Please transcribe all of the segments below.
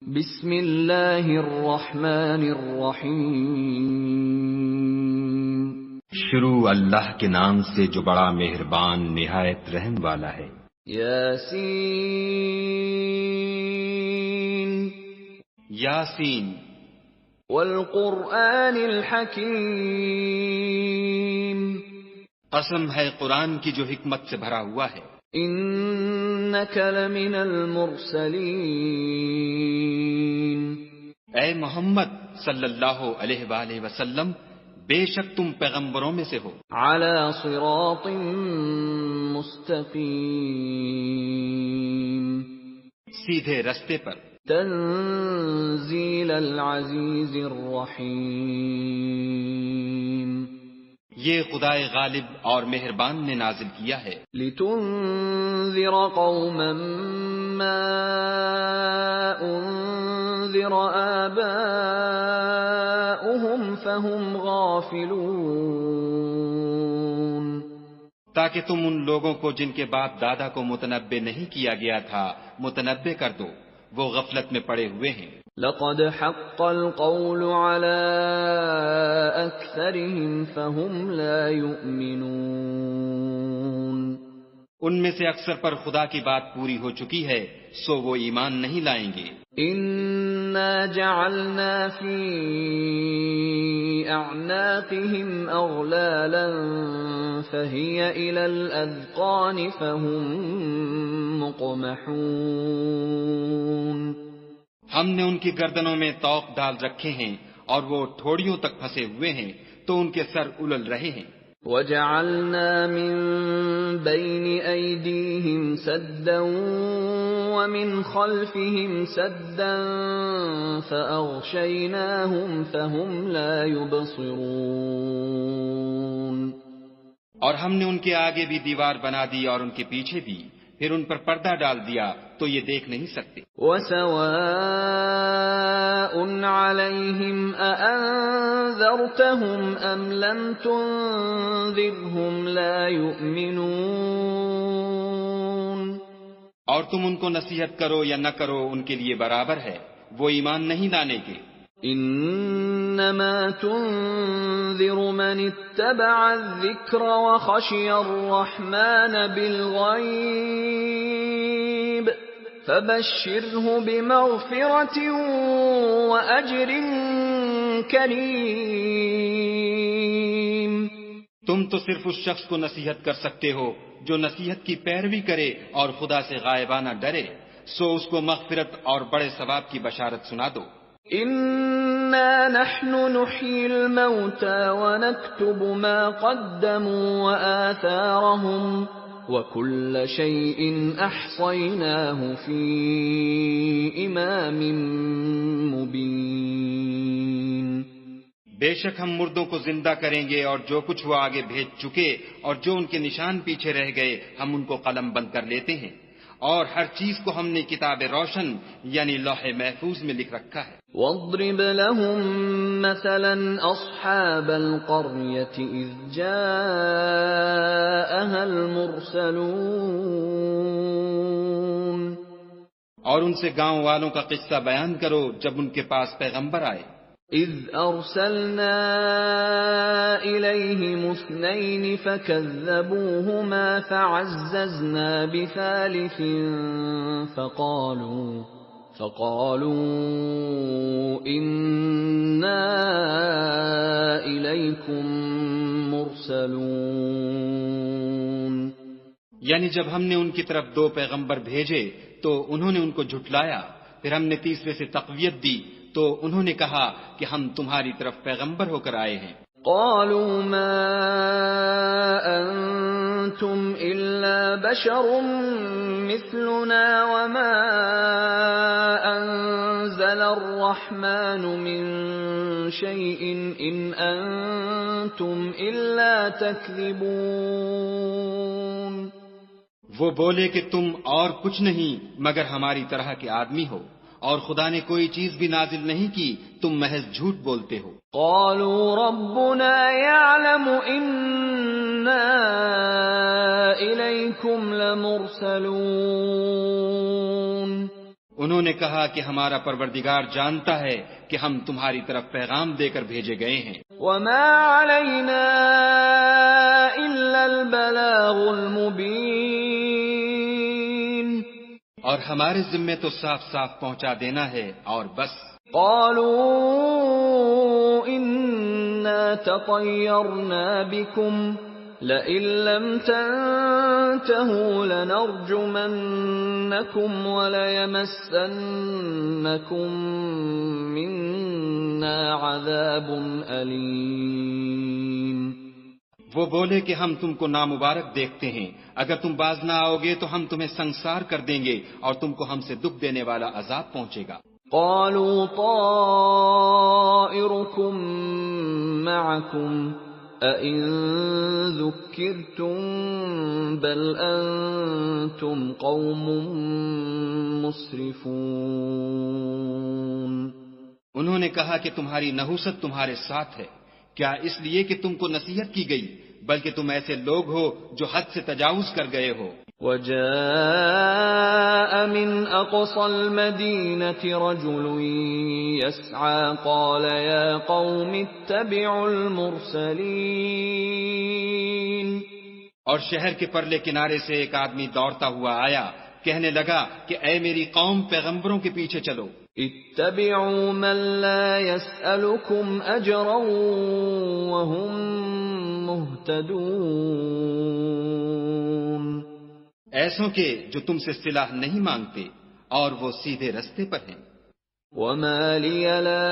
بسم اللہ الرحمن الرحیم۔ شروع اللہ کے نام سے جو بڑا مہربان نہایت رحم والا ہے۔ یاسین یاسین والقرآن الحکیم، قسم ہے قرآن کی جو حکمت سے بھرا ہوا ہے۔ انک لمن المرسلین، اے محمد صلی اللہ علیہ وآلہ وسلم، بے شک تم پیغمبروں میں سے ہو، علی صراط مستقیم، سیدھے رستے پر۔ تنزیل العزیز الرحیم، یہ خدائے غالب اور مہربان نے نازل کیا ہے۔ لتنذر قوما ما انذر آباؤهم فهم غافلون، تاکہ تم ان لوگوں کو جن کے باپ دادا کو متنبع نہیں کیا گیا تھا متنبع کر دو، وہ غفلت میں پڑے ہوئے ہیں۔ لقد حق القول على أكثرهم فهم لا يؤمنون، ان میں سے اکثر پر خدا کی بات پوری ہو چکی ہے، سو وہ ایمان نہیں لائیں گے۔ إنا جعلنا في أعناقهم أغلالا فهي إلى الأذقان فهم مقمحون، ہم نے ان کی گردنوں میں طوق ڈال رکھے ہیں اور وہ ٹھوڑیوں تک پھنسے ہوئے ہیں تو ان کے سر الل رہے ہیں۔ وَجَعَلْنَا مِن بَيْنِ أَيْدِيهِمْ سَدًّا وَمِنْ خَلْفِهِمْ سَدًّا فَأَغْشَيْنَاهُمْ فَهُمْ لَا يُبْصِرُونَ، اور ہم نے ان کے آگے بھی دیوار بنا دی اور ان کے پیچھے بھی، پھر ان پر پردہ ڈال دیا تو یہ دیکھ نہیں سکتے۔ وَسَوَاءٌ عَلَيْهِمْ أَأَنذَرْتَهُمْ أَمْ لَمْ تُنذِرْهُمْ لَا يُؤْمِنُونَ، اور تم ان کو نصیحت کرو یا نہ کرو ان کے لیے برابر ہے، وہ ایمان نہیں لانے کے۔ انما تنذر من اتبع الذکر وخشی الرحمن بالغیب فبشره بمغفرة واجر کریم، تم تو صرف اس شخص کو نصیحت کر سکتے ہو جو نصیحت کی پیروی کرے اور خدا سے غائبانہ ڈرے، سو اس کو مغفرت اور بڑے ثواب کی بشارت سنا دو۔ انا نحن نحيي الموتى ونكتب ما قدموا وآثارهم وكل شيء احصيناه في امام مبين، بے شک ہم مردوں کو زندہ کریں گے اور جو کچھ وہ آگے بھیج چکے اور جو ان کے نشان پیچھے رہ گئے ہم ان کو قلم بند کر لیتے ہیں، اور ہر چیز کو ہم نے کتاب روشن یعنی لوح محفوظ میں لکھ رکھا ہے۔ واضرب لهم مثلا اصحاب القرية اذ جاءها المرسلون، اور ان سے گاؤں والوں کا قصہ بیان کرو جب ان کے پاس پیغمبر آئے۔ اذ ارسلنا الیہم اثنین فکذبوہما فعززنا بثالث فقالوا انا الیکم مرسلون، یعنی جب ہم نے ان کی طرف دو پیغمبر بھیجے تو انہوں نے ان کو جھٹلایا، پھر ہم نے تیسرے سے تقویت دی تو انہوں نے کہا کہ ہم تمہاری طرف پیغمبر ہو کر آئے ہیں۔ قالوا ما انتم الا بشر مثلنا وما انزل الرحمن من شيء ان انتم الا تكذبون، وہ بولے کہ تم اور کچھ نہیں مگر ہماری طرح کے آدمی ہو، اور خدا نے کوئی چیز بھی نازل نہیں کی، تم محض جھوٹ بولتے ہو۔ قالوا ربنا يعلم إنا إليكم لمرسلون، انہوں نے کہا کہ ہمارا پروردگار جانتا ہے کہ ہم تمہاری طرف پیغام دے کر بھیجے گئے ہیں، وما علينا إلا البلاغ المبين. اور ہمارے ذمے تو صاف صاف پہنچا دینا ہے اور بس. قالوا إنا تطيرنا بكم لئن لم تنتهوا لنرجمنكم وليمسنكم منا عذاب أليم. وہ بولے کہ ہم تم کو نامبارک دیکھتے ہیں، اگر تم باز نہ آؤ گے تو ہم تمہیں سنسار کر دیں گے اور تم کو ہم سے دکھ دینے والا عذاب پہنچے گا. قالوا طائركم معكم أئن ذكرتم بل أنتم قوم مسرفون. انہوں نے کہا کہ تمہاری نحوست تمہارے ساتھ ہے، کیا اس لیے کہ تم کو نصیحت کی گئی، بلکہ تم ایسے لوگ ہو جو حد سے تجاوز کر گئے ہو. وجاء من أقصى المدينة رجل يسعى قال يا قوم اتبعوا المرسلين. اور شہر کے پرلے کنارے سے ایک آدمی دوڑتا ہوا آیا، کہنے لگا کہ اے میری قوم، پیغمبروں کے پیچھے چلو. اتبعوا من لا يسألكم أجرا وهم مهتدون. ایسوں کے جو تم سے صلاح نہیں مانگتے اور وہ سیدھے رستے پر ہیں. وما لي لا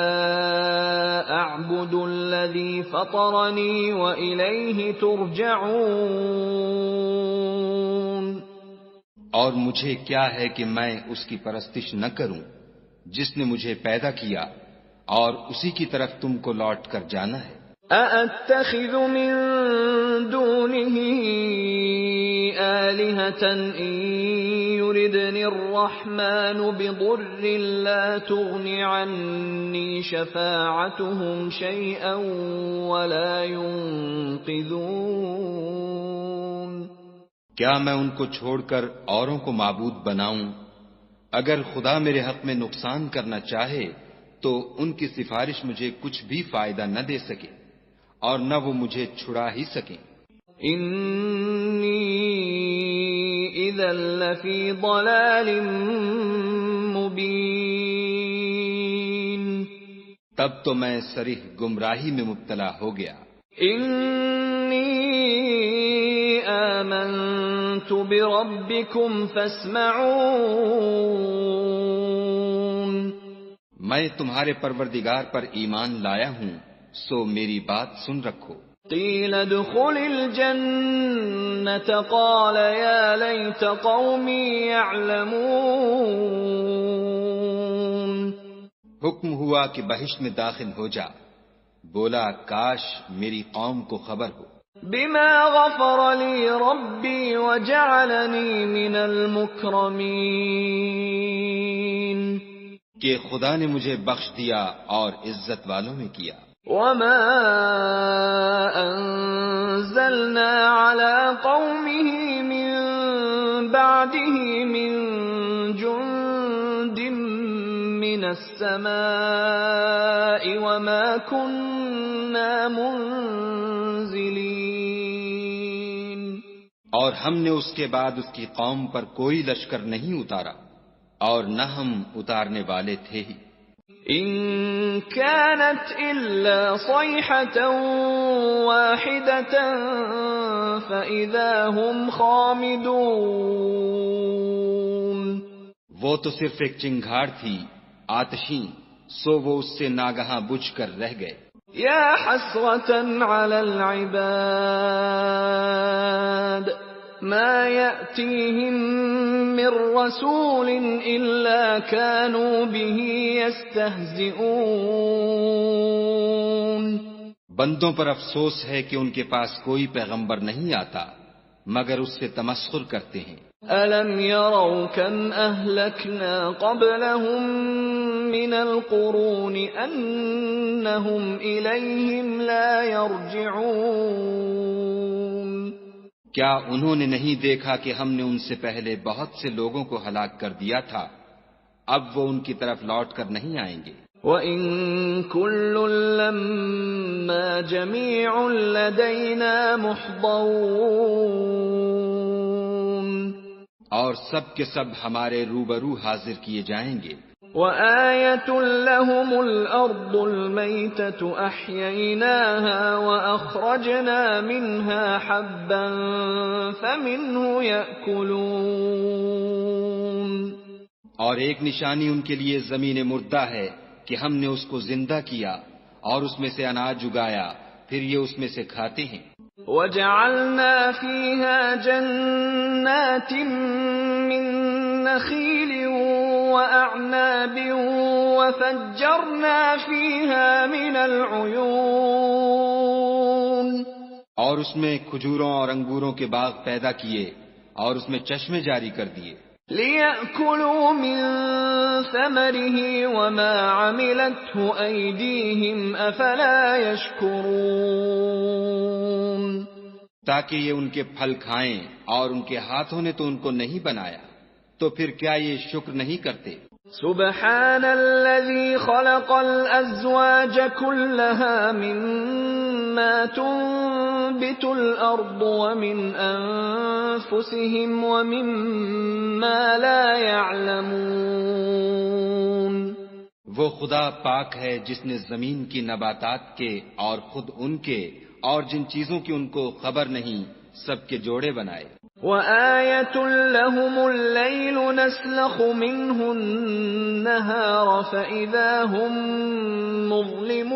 أعبد الذي فطرني وإليه ترجعون. اور مجھے کیا ہے کہ میں اس کی پرستش نہ کروں جس نے مجھے پیدا کیا اور اسی کی طرف تم کو لوٹ کر جانا ہے. أأتخذ من دونه آلهة إن يردني الرحمن بضر لا تغن عني شفاعتهم شيئا ولا ينقذون. کیا میں ان کو چھوڑ کر اوروں کو معبود بناؤں؟ اگر خدا میرے حق میں نقصان کرنا چاہے تو ان کی سفارش مجھے کچھ بھی فائدہ نہ دے سکے اور نہ وہ مجھے چھڑا ہی سکیں. انی اذا لفی ضلال مبین. تب تو میں صریح گمراہی میں مبتلا ہو گیا. انی آمنت بربکم فاسمعون. میں تمہارے پروردگار پر ایمان لایا ہوں، سو میری بات سن رکھو. قیل ادخل الجنة قال یا لیت قومی یعلمون. حکم ہوا کہ بہشت میں داخل ہو جا. بولا کاش میری قوم کو خبر ہو. بما غفر لی ربی وجعلنی من المکرمین. کہ خدا نے مجھے بخش دیا اور عزت والوں میں کیا. وما انزلنا على قومه من بعده من جند من السماء وما كنا منزلين. اور ہم نے اس کے بعد اس کی قوم پر کوئی لشکر نہیں اتارا اور نہ ہم اتارنے والے تھے ہی. ان كانت الا صيحة واحدة فاذا هم خامدون. وہ تو صرف ایک چنگھاڑ تھی آتشیں، سو وہ اس سے ناگہاں بجھ کر رہ گئے. يا حسرة على العباد ما يأتيهم من رسول إلا كانوا به يستهزئون. بندوں پر افسوس ہے کہ ان کے پاس کوئی پیغمبر نہیں آتا مگر اس سے تمسخر کرتے ہیں. أَلَمْ يَرَوْا كَمْ أَهْلَكْنَا قَبْلَهُمْ مِنَ الْقُرُونِ أَنَّهُمْ إِلَيْهِمْ لَا يَرْجِعُونَ. کیا انہوں نے نہیں دیکھا کہ ہم نے ان سے پہلے بہت سے لوگوں کو ہلاک کر دیا تھا اب وہ ان کی طرف لوٹ کر نہیں آئیں گے۔ وَإِن كُلٌّ لَّمَّا جَمِيعٌ لَّدَيْنَا مُحْضَرُونَ، اور سب کے سب ہمارے روبرو حاضر کیے جائیں گے۔ وَآيَةٌ لَّهُمُ الْأَرْضُ الْمَيْتَةُ أَحْيَيْنَاهَا وَأَخْرَجْنَا مِنْهَا حَبًّا فَمِنْهُ يَأْكُلُونَ۔ اور ایک نشانی ان کے لیے زمین مردہ ہے کہ ہم نے اس کو زندہ کیا اور اس میں سے اناج اگایا، پھر یہ اس میں سے کھاتے ہیں۔ وَجَعَلْنَا فِيهَا جَنَّاتٍ مِّن نَّخِيلٍ وَأَعْنَابٍ وَفَجَّرْنَا فِيهَا مِنَ الْعُيُونِ، اور اس میں کھجوروں اور انگوروں کے باغ پیدا کیے اور اس میں چشمے جاری کر دیے، لِيَأْكُلُوا مِن ثَمَرِهِ وَمَا عَمِلَتْهُ أَيْدِيهِمْ أَفَلَا يَشْكُرُونَ، تاکہ یہ ان کے پھل کھائیں، اور ان کے ہاتھوں نے تو ان کو نہیں بنایا، تو پھر کیا یہ شکر نہیں کرتے؟ سبحان الذي خلق الأزواج كلها مما تنبت الأرض ومن أنفسهم ومما لا يعلمون۔ وہ خدا پاک ہے جس نے زمین کی نباتات کے اور خود ان کے اور جن چیزوں کی ان کو خبر نہیں سب کے جوڑے بنائے۔ وَآيَةٌ لَّهُمُ اللَّيْلُ نَسْلَخُ مِنْهُ النَّهَارَ فَإِذَا هُمْ مُظْلِمُونَ،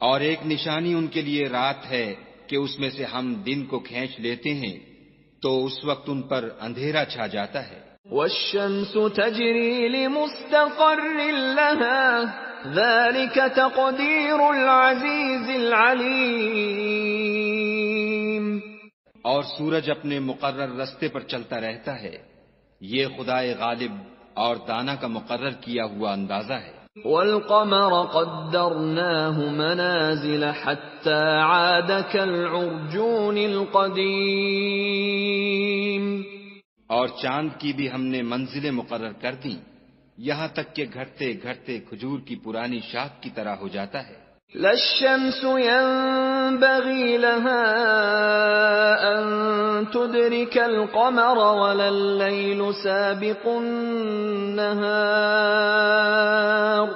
اور ایک نشانی ان کے لیے رات ہے کہ اس میں سے ہم دن کو کھینچ لیتے ہیں تو اس وقت ان پر اندھیرا چھا جاتا ہے۔ وَالشَّمْسُ تَجْرِي لِمُسْتَقَرٍّ لَّهَا ذَلِكَ تَقْدِيرُ الْعَزِيزِ الْعَلِيمِ۔ اور سورج اپنے مقرر رستے پر چلتا رہتا ہے، یہ خدائے غالب اور دانا کا مقرر کیا ہوا اندازہ ہے۔ وَالْقَمَرَ قَدَّرْنَاهُ مَنَازِلَ حَتَّى عَادَ كَالْعُرْجُونِ الْقَدِيمِ، اور چاند کی بھی ہم نے منزلیں مقرر کر دیں، یہاں تک کہ گھٹتے گھٹتے کھجور کی پرانی شاخ کی طرح ہو جاتا ہے۔ لا الشمس ينبغي لها أن تدرك القمر ولا الليل سابق النهار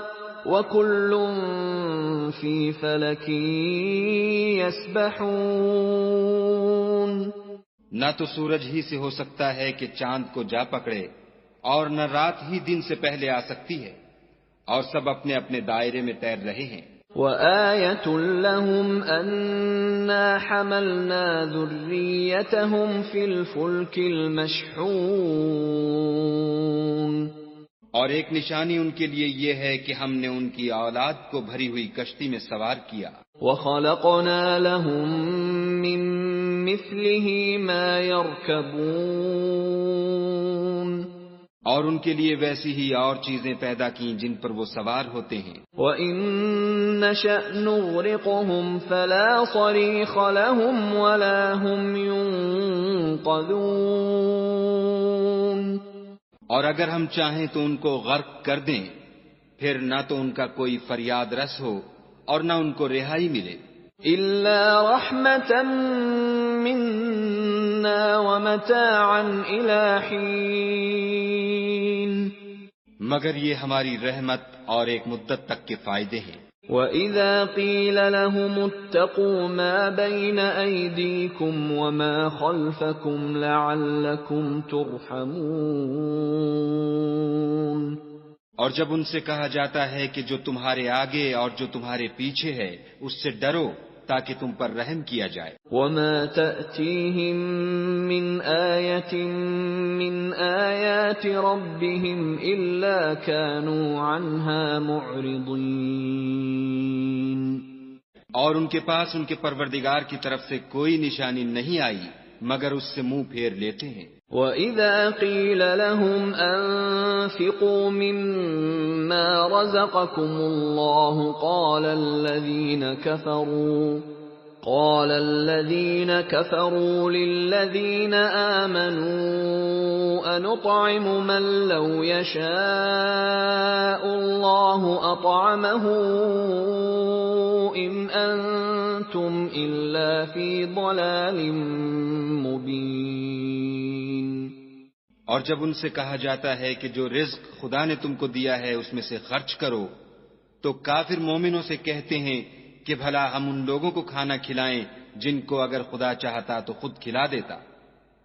وكل في فلك يسبحون۔ نہ تو سورج ہی سے ہو سکتا ہے کہ چاند کو جا پکڑے، اور نہ رات ہی دن سے پہلے آ سکتی ہے، اور سب اپنے اپنے دائرے میں تیر رہے ہیں۔ وَآيَةٌ لَّهُمْ أَنَّا حَمَلْنَا ذُرِّيَّتَهُمْ فِي الْفُلْكِ الْمَشْحُونِ، اور ایک نشانی ان کے لیے یہ ہے کہ ہم نے ان کی اولاد کو بھری ہوئی کشتی میں سوار کیا۔ وَخَلَقْنَا لَهُم مِّن مِّثْلِهِ مَا يَرْكَبُونَ، اور ان کے لیے ویسی ہی اور چیزیں پیدا کیں جن پر وہ سوار ہوتے ہیں۔ وَإِن نَّشَأْ نُغْرِقْهُمْ فَلَا صَرِيخَ لَهُمْ وَلَا هُمْ يُنقَذُونَ، اور اگر ہم چاہیں تو ان کو غرق کر دیں، پھر نہ تو ان کا کوئی فریاد رس ہو اور نہ ان کو رہائی ملے۔ إِلَّا رَحْمَةً مِّنَّا وَمَتَاعًا إِلَىٰ حِينٍ، مگر یہ ہماری رحمت اور ایک مدت تک کے فائدے ہیں۔ وَإِذَا قِيلَ لَهُمُ اتَّقُوا مَا بَيْنَ أَيْدِيكُمْ وَمَا خَلْفَكُمْ لَعَلَّكُمْ تُرْحَمُونَ، اور جب ان سے کہا جاتا ہے کہ جو تمہارے آگے اور جو تمہارے پیچھے ہے اس سے ڈرو تاکہ تم پر رحم کیا جائے۔ وَمَا تَأْتِيهِم مِّنْ آيَةٍ مِّنْ آيَاتِ رَبِّهِمْ إِلَّا كَانُوا عَنْهَا مُعْرِضِينَ، اور ان کے پاس ان کے پروردگار کی طرف سے کوئی نشانی نہیں آئی مگر اس سے منہ پھیر لیتے ہیں۔ وَإِذَا قِيلَ لَهُمْ أَنفِقُوا مِمَّا رَزَقَكُمُ اللَّهُ قَالَ الَّذِينَ كَفَرُوا قال الذين كفروا للذين آمنوا أنطعم من لو يشاء الله أطعمه إن أنتم إلا في ضلال مبين. اور جب ان سے کہا جاتا ہے کہ جو رزق خدا نے تم کو دیا ہے اس میں سے خرچ کرو، تو کافر مومنوں سے کہتے ہیں کہ بھلا ہم ان لوگوں کو کھانا کھلائیں جن کو اگر خدا چاہتا تو خود کھلا دیتا.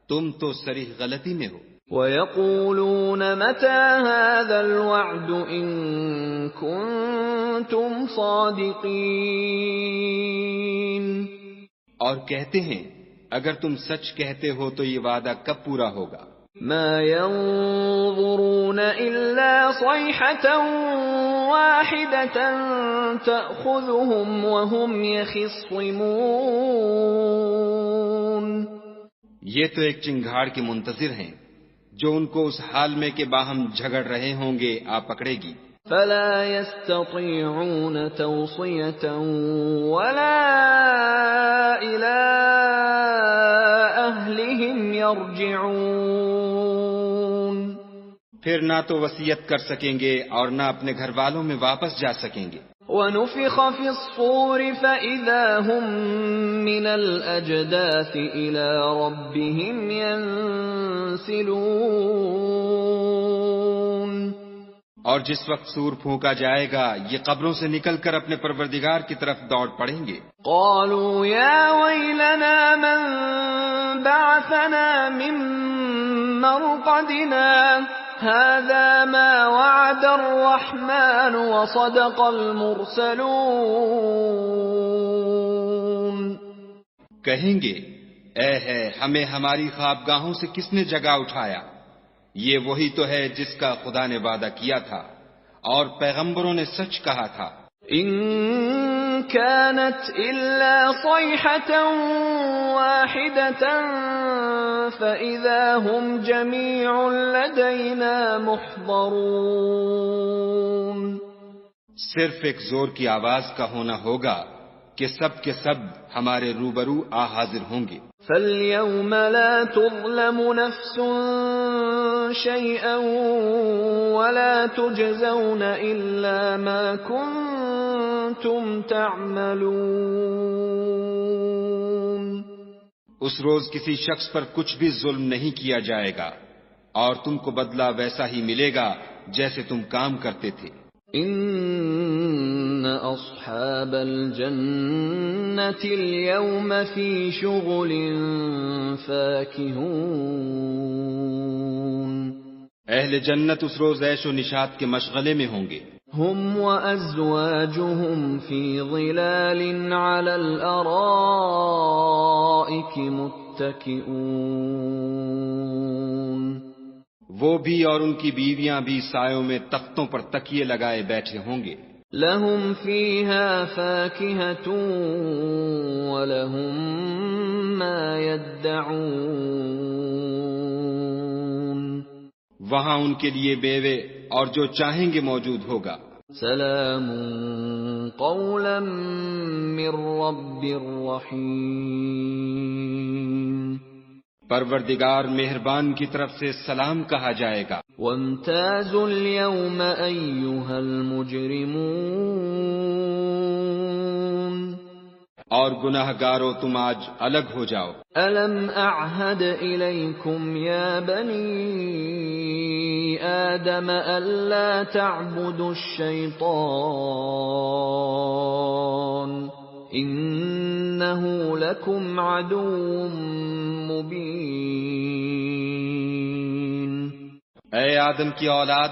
تم تو صریح غلطی میں ہو. وَيَقُولُونَ مَتَى هَذَا الْوَعْدُ إِن كُنتُمْ صَادِقِينَ. اور کہتے ہیں اگر تم سچ کہتے ہو تو یہ وعدہ کب پورا ہوگا؟ ما ينظرون إلا صيحة واحدة تأخذهم وهم يخصمون. یہ تو ایک چنگھاڑ کے منتظر ہیں جو ان کو اس حال میں کہ باہم جھگڑ رہے ہوں گے آ پکڑے گی. فلا يستطيعون توصية ولا إلى أهلهم يرجعون. پھر نہ تو وصیت کر سکیں گے اور نہ اپنے گھر والوں میں واپس جا سکیں گے. وَنُفِخَ فِي الصُّورِ فَإِذَا هُمْ مِنَ الْأَجْدَاثِ إِلَى رَبِّهِمْ يَنْسِلُونَ. اور جس وقت سور پھونکا جائے گا یہ قبروں سے نکل کر اپنے پروردگار کی طرف دوڑ پڑیں گے. قالوا يا ويلنا من بعثنا من مرقدنا هذا ما وعد الرحمن وصدق المرسلون. کہیں گے اے ہے ہمیں ہماری خوابگاہوں سے کس نے جگا اٹھایا، یہ وہی تو ہے جس کا خدا نے وعدہ کیا تھا اور پیغمبروں نے سچ کہا تھا. ان كانت الا صيحة واحدة فاذا هم جميع لدينا محضرون. صرف ایک زور کی آواز کا ہونا ہوگا کہ سب کے سب ہمارے روبرو آ حاضر ہوں گے. فَالْيَوْمَ لَا تُظْلَمُ نَفْسٌ شَيْئًا وَلَا تُجْزَوْنَ إِلَّا مَا كُنتُمْ تَعْمَلُونَ. اس روز کسی شخص پر کچھ بھی ظلم نہیں کیا جائے گا اور تم کو بدلہ ویسا ہی ملے گا جیسے تم کام کرتے تھے. ان اصحاب الجنة اليوم في شغل فاكهون. اہل جنت اس روز عیش و نشاط کے مشغلے میں ہوں گے. هم وازواجهم في ظلال على الارائك متكئون. وہ بھی اور ان کی بیویاں بھی سایوں میں تختوں پر تکیے لگائے بیٹھے ہوں گے. لهم فيها فاكهة ولهم ما يدعون. وہاں ان کے لیے بیوے اور جو چاہیں گے موجود ہوگا. سلام قولا من رب الرحیم. پروردگار مہربان کی طرف سے سلام کہا جائے گا. وامتازوا اليوم أيها المجرمون. اور گناہ گارو تم آج الگ ہو جاؤ. ألم أعهد إليكم يا بني آدم ألا تعبدوا الشيطان إنه لكم عدو مبين. اے آدم کی اولاد،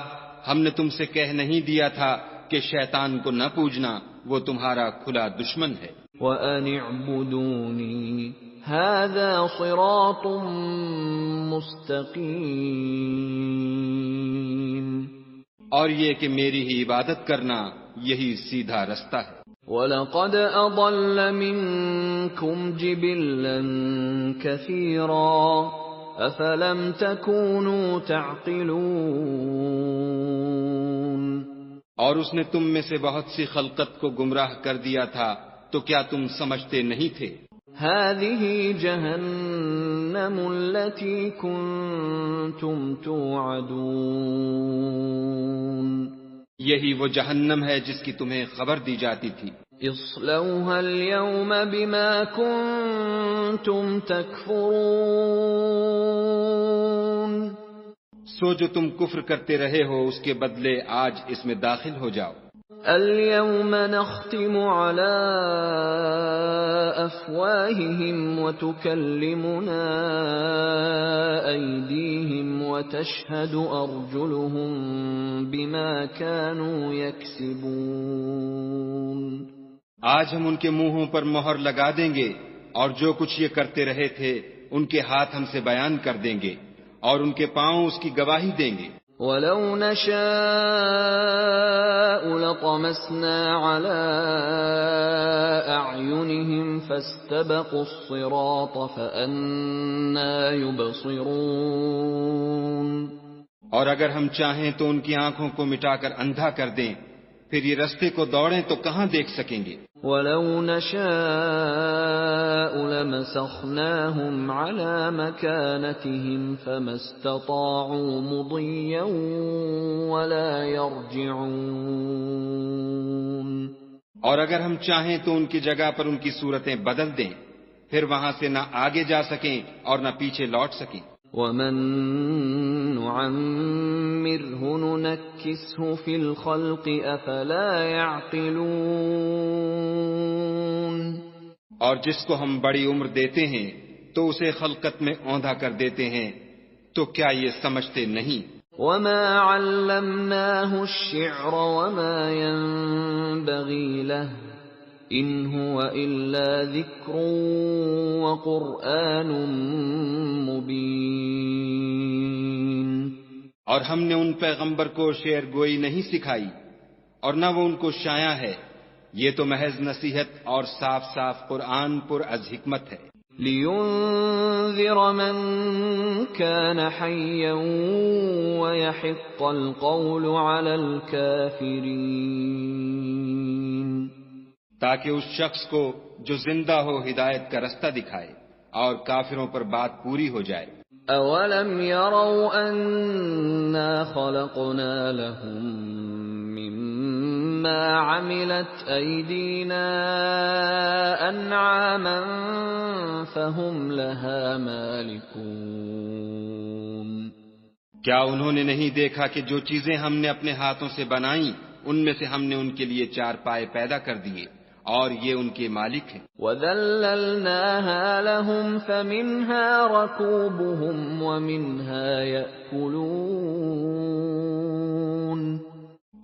ہم نے تم سے کہہ نہیں دیا تھا کہ شیطان کو نہ پوجنا، وہ تمہارا کھلا دشمن ہے. وَأَنِ اعْبُدُونِي هَذَا صِرَاطٌ مُسْتَقِيمٌ. اور یہ کہ میری ہی عبادت کرنا یہی سیدھا رستہ ہے. وَلَقَدْ أَضَلَّ مِنْكُمْ جِبِلًّا كَثِيرًا أَفَلَمْ تَكُونُوا تَعْقِلُونَ. اور اس نے تم میں سے بہت سی خلقت کو گمراہ کر دیا تھا، تو کیا تم سمجھتے نہیں تھے؟ هذه جهنم التي كنتم توعدون یہی وہ جہنم ہے جس کی تمہیں خبر دی جاتی تھی. اصلوها اليوم بما كنتم تكفرون سو جو تم کفر کرتے رہے ہو اس کے بدلے آج اس میں داخل ہو جاؤ. اليوم نختم على أفواههم وتكلمنا أيديهم وتشهد أرجلهم بما كانوا يكسبون آج ہم ان کے منہوں پر مہر لگا دیں گے اور جو کچھ یہ کرتے رہے تھے ان کے ہاتھ ہم سے بیان کر دیں گے اور ان کے پاؤں اس کی گواہی دیں گے. وَلَوْ نَشَاءُ لَطَمَسْنَا عَلَىٰ أَعْيُنِهِمْ فَاسْتَبَقُوا الصِّرَاطَ فَأَنَّىٰ يُبْصِرُونَ اور اگر ہم چاہیں تو ان کی آنکھوں کو مٹا کر اندھا کر دیں، پھر یہ رستے کو دوڑیں تو کہاں دیکھ سکیں گے. وَلَوْ نَشَاءُ لَمَسَخْنَاهُمْ عَلَىٰ مَكَانَتِهِمْ فَمَا اسْتَطَاعُوا مُضِيًّا وَلَا يَرْجِعُونَ اور اگر ہم چاہیں تو ان کی جگہ پر ان کی صورتیں بدل دیں، پھر وہاں سے نہ آگے جا سکیں اور نہ پیچھے لوٹ سکیں. وَمَن نُّعَمِّرْهُ نُنَكِّسْهُ فِي الْخَلْقِ أَفَلَا يَعْقِلُونَ اور جس کو ہم بڑی عمر دیتے ہیں تو اسے خلقت میں اوندھا کر دیتے ہیں، تو کیا یہ سمجھتے نہیں؟ وَمَا عَلَّمْنَاهُ الشِّعْرَ وَمَا يَنبَغِي لَهُ إِنْ هُوَ إِلَّا ذِكْرٌ وَقُرْآنٌ مُبِينٌ اور ہم نے ان پیغمبر کو شعر گوئی نہیں سکھائی اور نہ وہ ان کو شایع ہے، یہ تو محض نصیحت اور صاف صاف قرآن پر از حکمت ہے. لِيُنذِرَ مَن كَانَ حَيًّا وَيَحِقَّ الْقَوْلُ عَلَى الْكَافِرِينَ تاکہ اس شخص کو جو زندہ ہو ہدایت کا رستہ دکھائے اور کافروں پر بات پوری ہو جائے. أَوَلَمْ يَرَوْا أَنَّا خَلَقْنَا لَهُم مِّمَّا عَمِلَتْ أَيْدِينَا أَنْعَامًا فَهُمْ لَهَا مَالِكُونَ کیا انہوں نے نہیں دیکھا کہ جو چیزیں ہم نے اپنے ہاتھوں سے بنائیں ان میں سے ہم نے ان کے لیے چار پائے پیدا کر دیے اور یہ ان کے مالک ہیں. وَذَلَّلْنَاهَا لَهُمْ فَمِنْهَا رَكُوبُهُمْ وَمِنْهَا يَأْكُلُونَ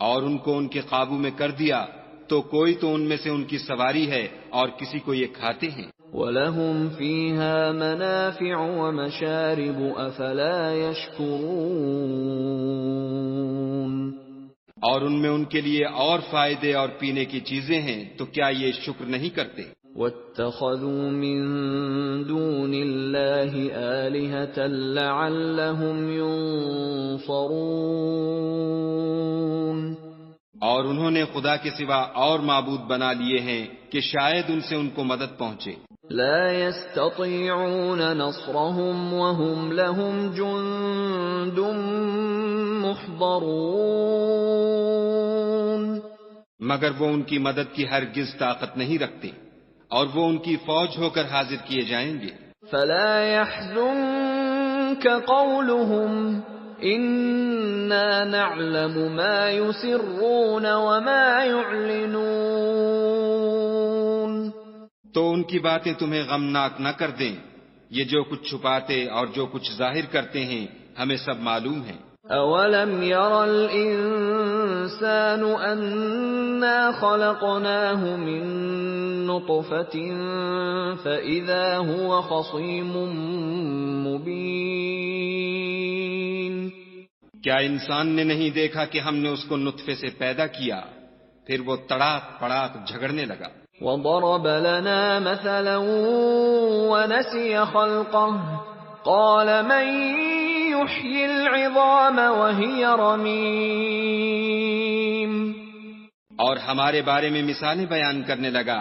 اور ان کو ان کے قابو میں کر دیا تو کوئی تو ان میں سے ان کی سواری ہے اور کسی کو یہ کھاتے ہیں. وَلَهُمْ فِيهَا مَنَافِعُ وَمَشَارِبُ أَفَلَا يَشْكُرُونَ اور ان میں ان کے لیے اور فائدے اور پینے کی چیزیں ہیں تو کیا یہ شکر نہیں کرتے. وَاتَّخَذُوا مِن دُونِ اللَّهِ آلِهَةً لَعَلَّهُمْ يُنصَرُونَ اور انہوں نے خدا کے سوا اور معبود بنا لیے ہیں کہ شاید ان سے ان کو مدد پہنچے. لا يستطيعون نصرهم وهم لهم جند محضرون مگر وہ ان کی مدد کی ہرگز طاقت نہیں رکھتے اور وہ ان کی فوج ہو کر حاضر کیے جائیں گے. فلا يحزنك قولهم إنا نعلم ما يسرون وما يعلنون تو ان کی باتیں تمہیں غمناک نہ کر دیں، یہ جو کچھ چھپاتے اور جو کچھ ظاہر کرتے ہیں ہمیں سب معلوم ہے. أَوَلَمْ يَرَ الْإِنسَانُ أَنَّا خَلَقْنَاهُ مِن نُّطْفَةٍ فَإِذَا هُوَ خَصِيمٌ مُّبِينٌ کیا انسان نے نہیں دیکھا کہ ہم نے اس کو نطفے سے پیدا کیا پھر وہ تڑاک پڑاک جھگڑنے لگا. وَضَرَبَ لَنَا مَثَلًا وَنَسِيَ خَلْقَهُ قَالَ مَن يُحْيِي الْعِظَامَ وَهِيَ رَمِيمٌ اور ہمارے بارے میں مثالیں بیان کرنے لگا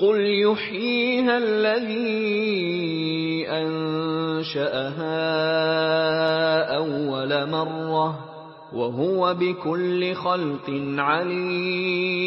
قل يحييها الذي أنشأها أول مرة وهو بكل خلق عليم।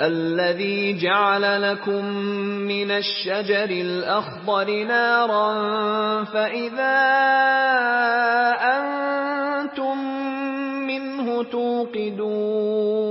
الذي جعل لكم من الشجر الأخضر نارا فإذا أنتم منه توقدون।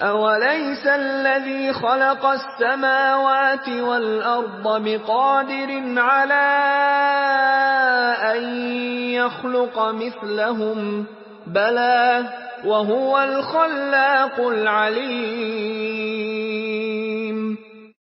أوليس الذي خلق السماوات والأرض بقادر على أن يخلق مثلهم بلى وهو الخلاق العليم।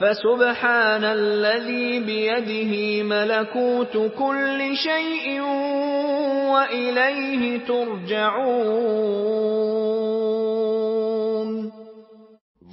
فسبحان الذي بيده ملكوت كل شيء وإليه ترجعون।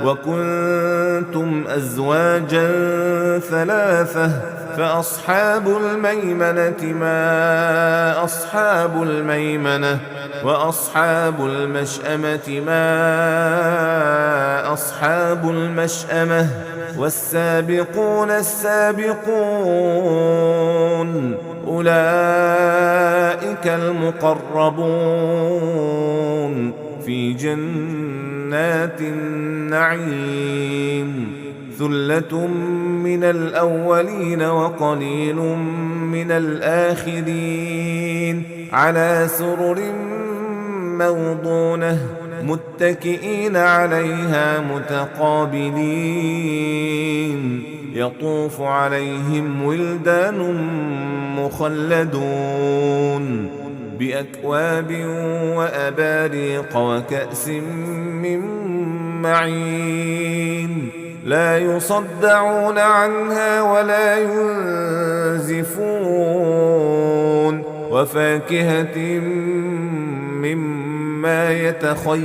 وكنتم أزواجا ثلاثة فأصحاب الميمنة ما أصحاب الميمنة وأصحاب المشأمة ما أصحاب المشأمة والسابقون السابقون أولئك المقربون في جنات النعيم ثلة من الأولين وقليل من الآخرين على سرر موضونة متكئين عليها متقابلين يطوف عليهم ولدان مخلدون بأكواب وأباريق وكأس من معين لا يصدعون عنها ولا ينزفون وفاكهة مما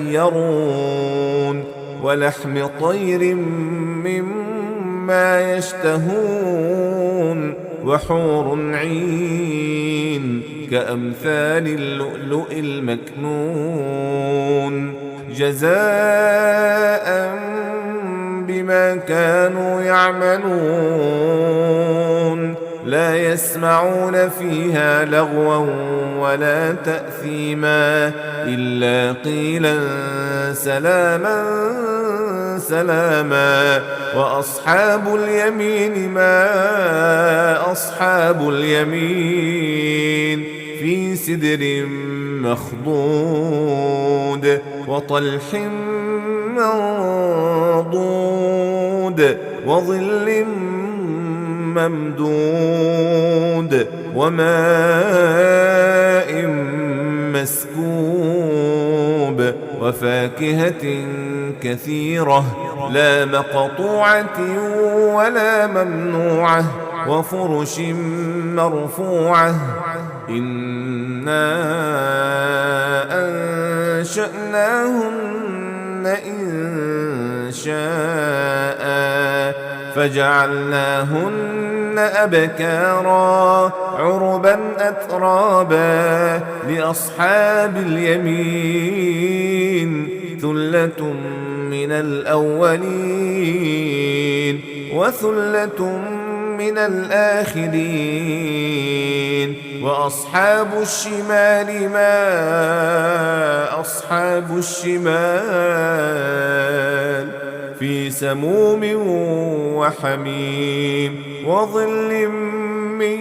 يتخيرون ولحم طير مما يشتهون وحور عين كأمثال اللؤلؤ المكنون جزاء بما كانوا يعملون لا يسمعون فيها لغوا ولا تأثيما إلا قيلا سلاما سلاما وأصحاب اليمين ما أصحاب اليمين في سدر مخضود وطلح منضود وظل ممدود وماء مسكوب وفاكهة كثيرة لا مقطوعة ولا ممنوعة وفرش مرفوعة إنا أنشأناهن فجعلناهن أبكارا عربا أترابا لأصحاب اليمين ثلة من الأولين وثلة من الآخرين وأصحاب الشمال ما أصحاب الشمال في سموم وحميم وظل من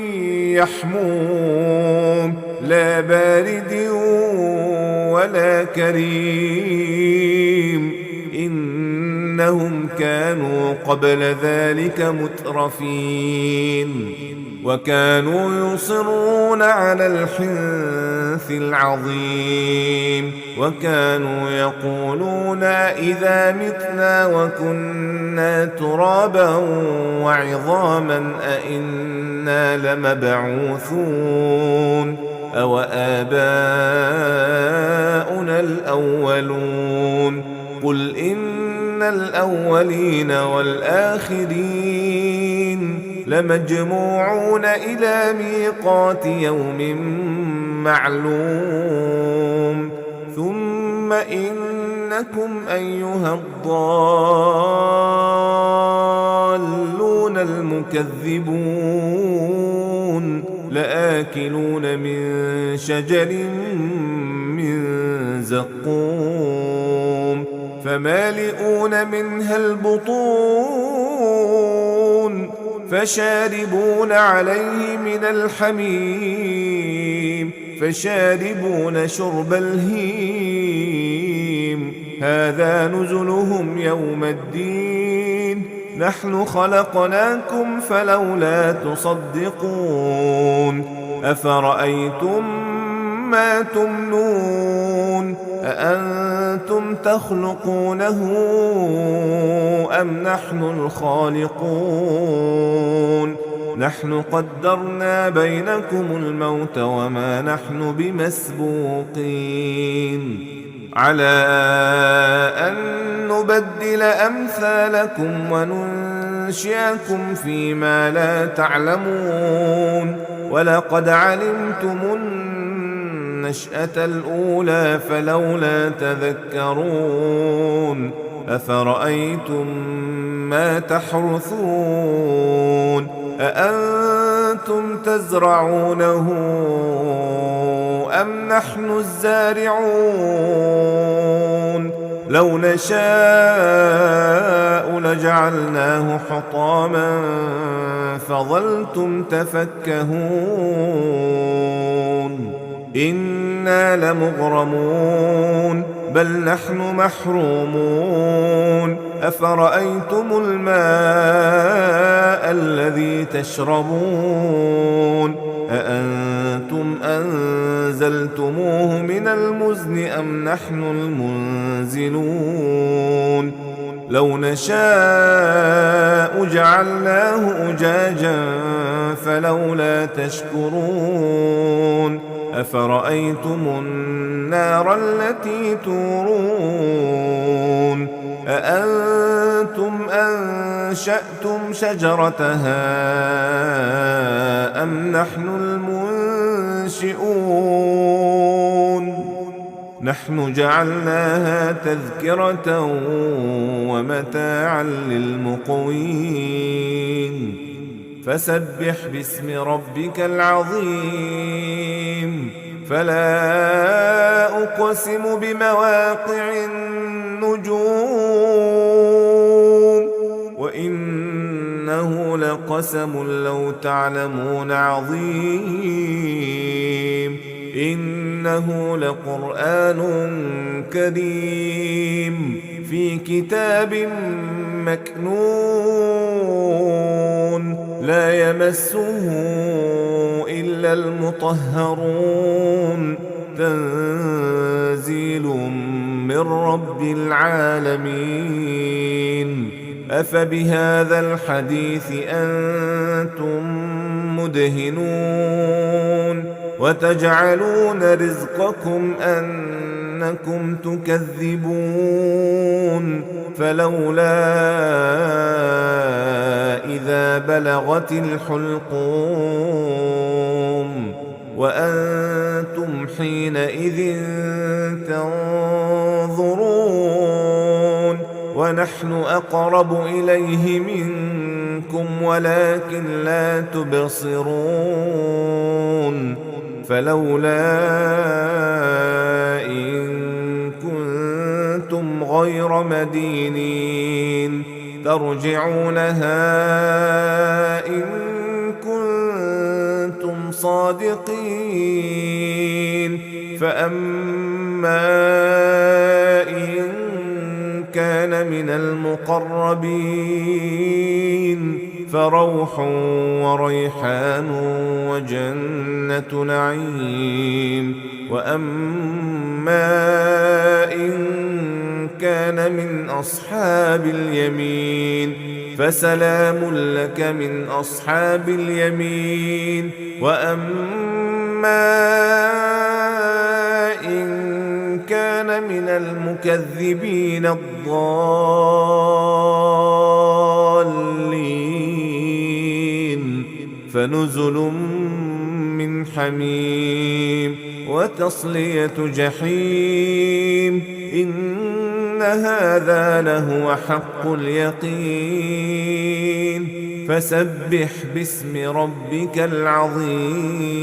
يحموم لا بارد ولا كريم إنهم كانوا قبل ذلك مترفين وكانوا يصرون على الحنث العظيم وكانوا يقولون إذا متنا وكنا ترابا وعظاما أئنا لمبعوثون أو آباؤنا الأولون قل إن الأولين والآخرين لمجموعون إلى ميقات يوم معلوم ثم إنكم أيها الضالون المكذبون لآكلون من شجر من زقوم فمالئون منها البطون فشاربون عليه من الحميم فشاربون شرب الهيم هذا نزلهم يوم الدين نحن خلقناكم فلولا تصدقون أفرأيتم ما تمنون أأنتم تخلقونه أم نحن الخالقون نحن قدرنا بينكم الموت وما نحن بمسبوقين على أن نبدل أمثالكم وننشئكم فيما لا تعلمون ولقد علمتم النشأة الأولى فلولا تذكرون أفرأيتم ما تحرثون أأنتم تزرعونه أم نحن الزارعون لو نشاء لجعلناه حطاما فظلتم تفكهون إنا لمغرمون بل نحن محرومون أفرأيتم الماء الذي تشربون أأنتم أنزلتموه من المزن أم نحن المنزلون لو نشاء جعلناه أجاجا فلولا تشكرون أفرأيتم النار التي تورون أأنتم أنشأتم شجرتها أم نحن المنشئون نحن جعلناها تذكرة ومتاعا للمقوين فسبح باسم ربك العظيم فلا أقسم بمواقع النجوم وإنه لقسم لو تعلمون عظيم إنه لقرآن كريم في كتاب مكنون لا يمسه إلا المطهرون تنزيل من رب العالمين أفبهذا الحديث أنتم مدهنون وتجعلون رزقكم أنكم أنكم تكذبون فلولا إذا بلغت الحلقوم وأنتم حينئذ تنظرون ونحن أقرب إليه منكم ولكن لا تبصرون فلولا إن كنتم غير مدينين ترجعونها إن كنتم صادقين فأما إن كان من المقربين فروح وريحان وجنة نعيم وأما إن كان من أصحاب اليمين فسلام لك من أصحاب اليمين وأما إن كان من المكذبين الضالين فنزل من حميم وتصلية جحيم إن هذا لهو حق اليقين فسبح باسم ربك العظيم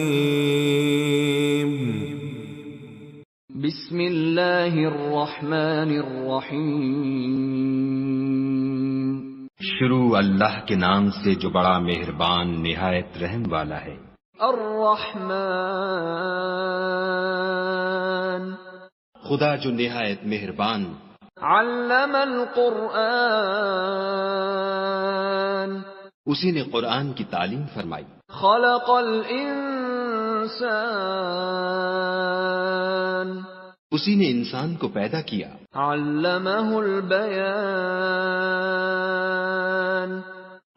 بسم اللہ الرحمن الرحیم شروع اللہ کے نام سے جو بڑا مہربان نہایت رحم والا ہے۔ الرحمن خدا جو نہایت مہربان، علم القرآن اسی نے قرآن کی تعلیم فرمائی۔ خلق الانسان اسی نے انسان کو پیدا کیا۔ علمہ البیان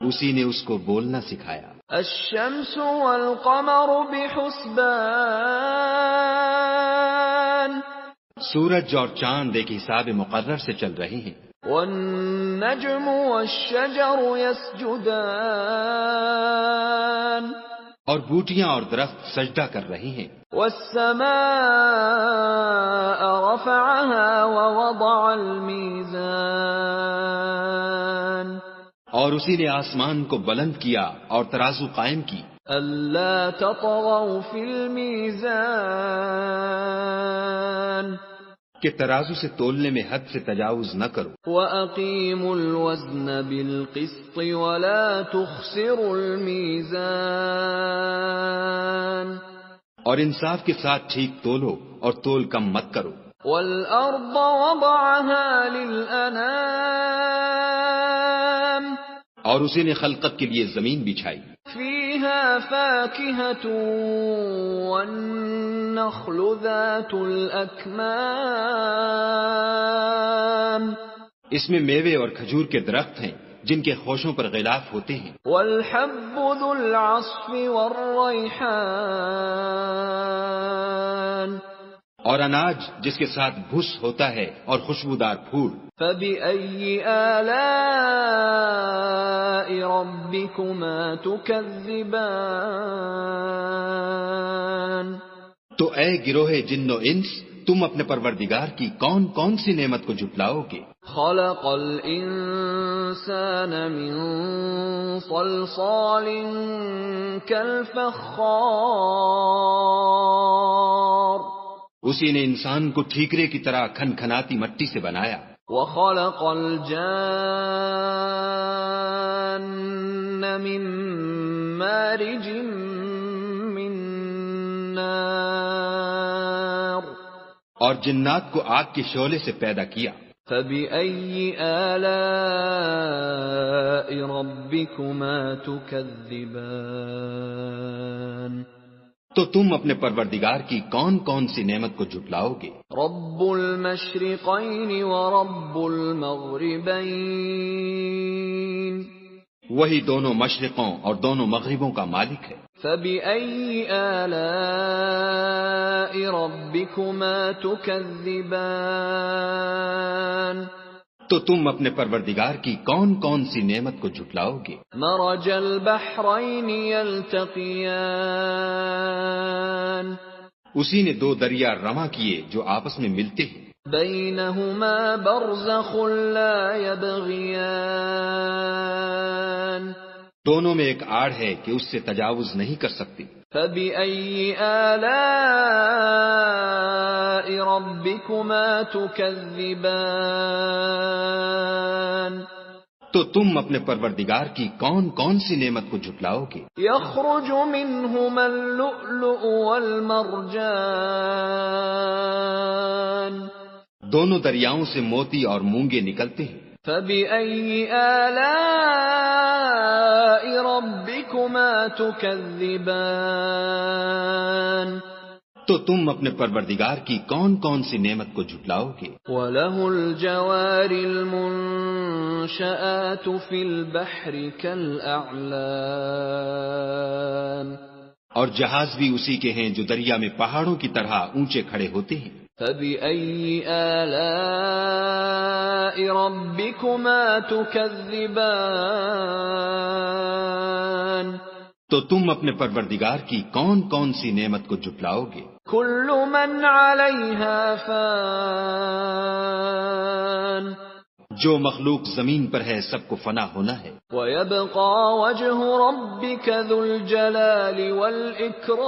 اسی نے اس کو بولنا سکھایا۔ الشمس والقمر بحسبان سورج اور چاند ایک حساب مقرر سے چل رہے ہیں۔ والنجم والشجر يسجدان اور بوٹیاں اور درخت سجدہ کر رہے ہیں۔ والسماء رفعها ووضع الميزان اور اسی نے آسمان کو بلند کیا اور ترازو قائم کی۔ ألا تطغوا في الميزان کہ ترازو سے تولنے میں حد سے تجاوز نہ کرو۔ وَأَقِيمُوا الْوَزْنَ بِالْقِسْطِ وَلَا تُخْسِرُوا الْمِيزَانَ اور انصاف کے ساتھ ٹھیک تولو اور تول کم مت کرو۔ وَالْأَرْضَ وَضَعَهَا لِلْأَنَامِ اور اسی نے خلقت کے لیے زمین بچھائی۔ فِيهَا فَاكِهَةٌ وَالنَّخْلُ ذَاتُ الْأَكْمَامِ اس میں میوے اور کھجور کے درخت ہیں جن کے خوشوں پر غلاف ہوتے ہیں۔ وَالْحَبُّ ذُو الْعَصْفِ وَالرَّيْحَانِ اور اناج جس کے ساتھ بھس ہوتا ہے اور خوشبودار پھول۔ فَبِأَيِّ آلَاءِ رَبِّكُمَا تُكَذِّبَانِ تو اے گروہ جن و انس، تم اپنے پروردگار کی کون کون سی نعمت کو جھٹلاؤ گے؟ خَلَقَ الْإِنسَانَ مِنْ صَلْصَالٍ كَالْفَخَّارِ اسی نے انسان کو ٹھیکرے کی طرح کھنکھناتی مٹی سے بنایا۔ وَخَلَقَ الْجَانَّ مِن مَّارِجٍ مِّن نَّارٍ اور جنات کو آگ کے شعلے سے پیدا کیا۔ فَبِأَيِّ آلَاءِ رَبِّكُمَا تُكَذِّبَانِ تو تم اپنے پروردگار کی کون کون سی نعمت کو جھٹلاؤ گے؟ رب المشرقین ورب المغربین وہی دونوں مشرقوں اور دونوں مغربوں کا مالک ہے۔ فبأي آلاء ربكما تكذبان تو تم اپنے پروردگار کی کون کون سی نعمت کو جھٹلاؤ گے؟ مرج البحرين يلتقيان اسی نے دو دریا رواں کیے جو آپس میں ملتے ہیں، بينهما برزخ لا يبغيان دونوں میں ایک آڑ ہے کہ اس سے تجاوز نہیں کر سکتی۔ فبأي آلاء ربكما تكذبان تو تم اپنے پروردگار کی کون کون سی نعمت کو جھٹلاؤ گے؟ يخرج منهما اللؤلؤ والمرجان دونوں دریاؤں سے موتی اور مونگے نکلتے ہیں۔ فبأي آلاء ربكما تكذبان تو تم اپنے پروردگار کی کون کون سی نعمت کو جھٹلاؤ گے؟ وله الجوار المنشآت في البحر كالأعلام اور جہاز بھی اسی کے ہیں جو دریا میں پہاڑوں کی طرح اونچے کھڑے ہوتے ہیں۔ فبأي آلاء ربكما تكذبان تو تم اپنے پروردگار کی کون کون سی نعمت کو جھٹلاؤ گے؟ كل من عليها فان جو مخلوق زمین پر ہے سب کو فنا ہونا ہے، ويبقى وجه ربك ذو الجلال والإكرام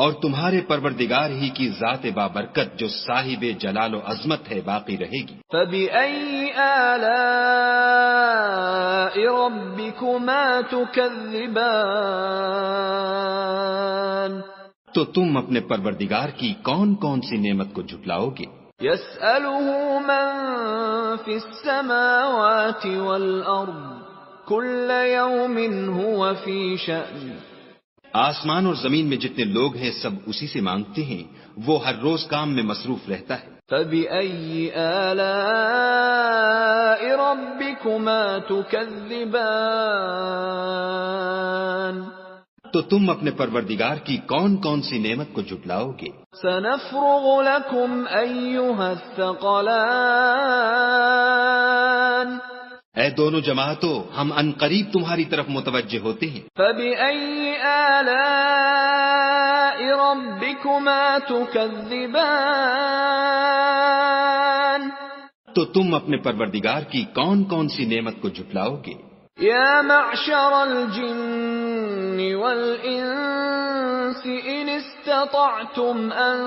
اور تمہارے پروردگار ہی کی ذات بابرکت جو صاحب جلال و عظمت ہے باقی رہے گی۔ فبأي آلاء ربكما تكذبان تو تم اپنے پروردگار کی کون کون سی نعمت کو جھٹلاؤ گے؟ يسأله من في السماوات والأرض كل يوم هو في شأن آسمان اور زمین میں جتنے لوگ ہیں سب اسی سے مانگتے ہیں، وہ ہر روز کام میں مصروف رہتا ہے۔ فبأي آلاء ربكما تكذبان تو تم اپنے پروردگار کی کون کون سی نعمت کو جھٹلاؤ گے؟ سنفرغ لكم أيها الثقلان اے دونوں جماعتوں، ہم ان قریب تمہاری طرف متوجہ ہوتے ہیں۔ فبأي آلاء ربكما تكذبان تو تم اپنے پروردگار کی کون کون سی نعمت کو جھٹلاؤ گے؟ يا معشر الجن والإنس إن استطعتم أن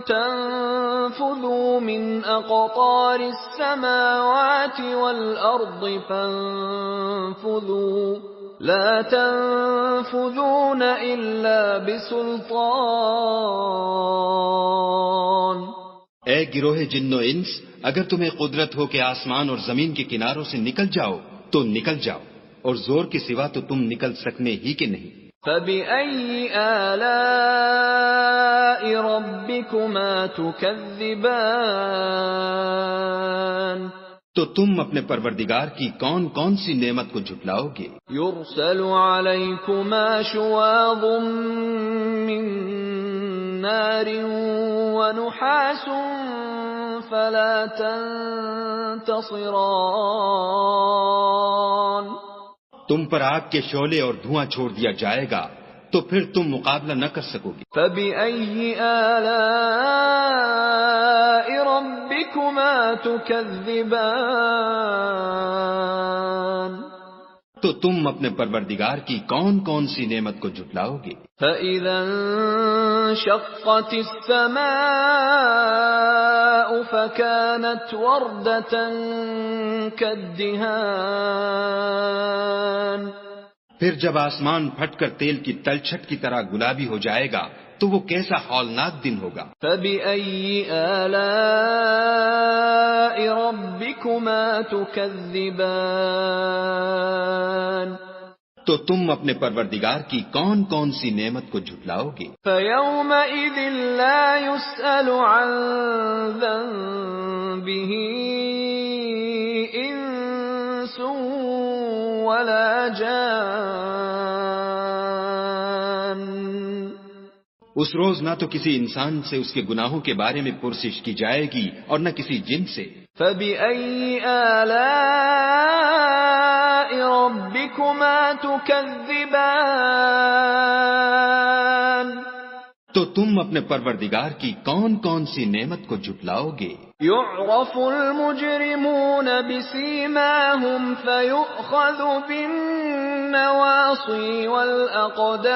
تنفذوا من أقطار السماوات والأرض فانفذوا لا تنفذون إلا بسلطان اے گروہ جن و انس، اگر تمہیں قدرت ہو کہ آسمان اور زمین کے کناروں سے نکل جاؤ تو نکل جاؤ، اور زور کے سوا تو تم نکل سکنے ہی کے نہیں۔ فبأي آلاء ربكما تكذبان تو تم اپنے پروردگار کی کون کون سی نعمت کو جھٹلاؤ گے؟ يرسل عليكما شواظ من نار ونحاس فلا تنتصران تم پر آگ کے شعلے اور دھواں چھوڑ دیا جائے گا تو پھر تم مقابلہ نہ کر سکو گے۔ فبأي آلاء ربكما تكذبان تو تم اپنے پروردگار کی کون کون سی نعمت کو جھٹلاؤ گے؟ فإذا انشقت السماء فكانت وردة كالدهان پھر جب آسمان پھٹ کر تیل کی تلچھٹ کی طرح گلابی ہو جائے گا تو وہ کیسا ہولناک دن ہوگا۔ فبأي آلاء ربكما تكذبان تو تم اپنے پروردگار کی کون کون سی نعمت کو جھٹلاؤ گے؟ فيومئذ لا يسأل عن ذنبه إنس ولا جان اس روز نہ تو کسی انسان سے اس کے گناہوں کے بارے میں پرسش کی جائے گی اور نہ کسی جن سے. فَبِأَيِّ آلَاءِ رَبِّكُمَا تُكَذِّبَانِ؟ تو تم اپنے پروردگار کی کون کون سی نعمت کو جھٹلاؤ گے؟ يُعْرَفُ الْمُجْرِمُونَ بِسِيمَاهُمْ فَيُؤْخَذُ بِالنَّوَاصِي وَالْأَقْدَامِ.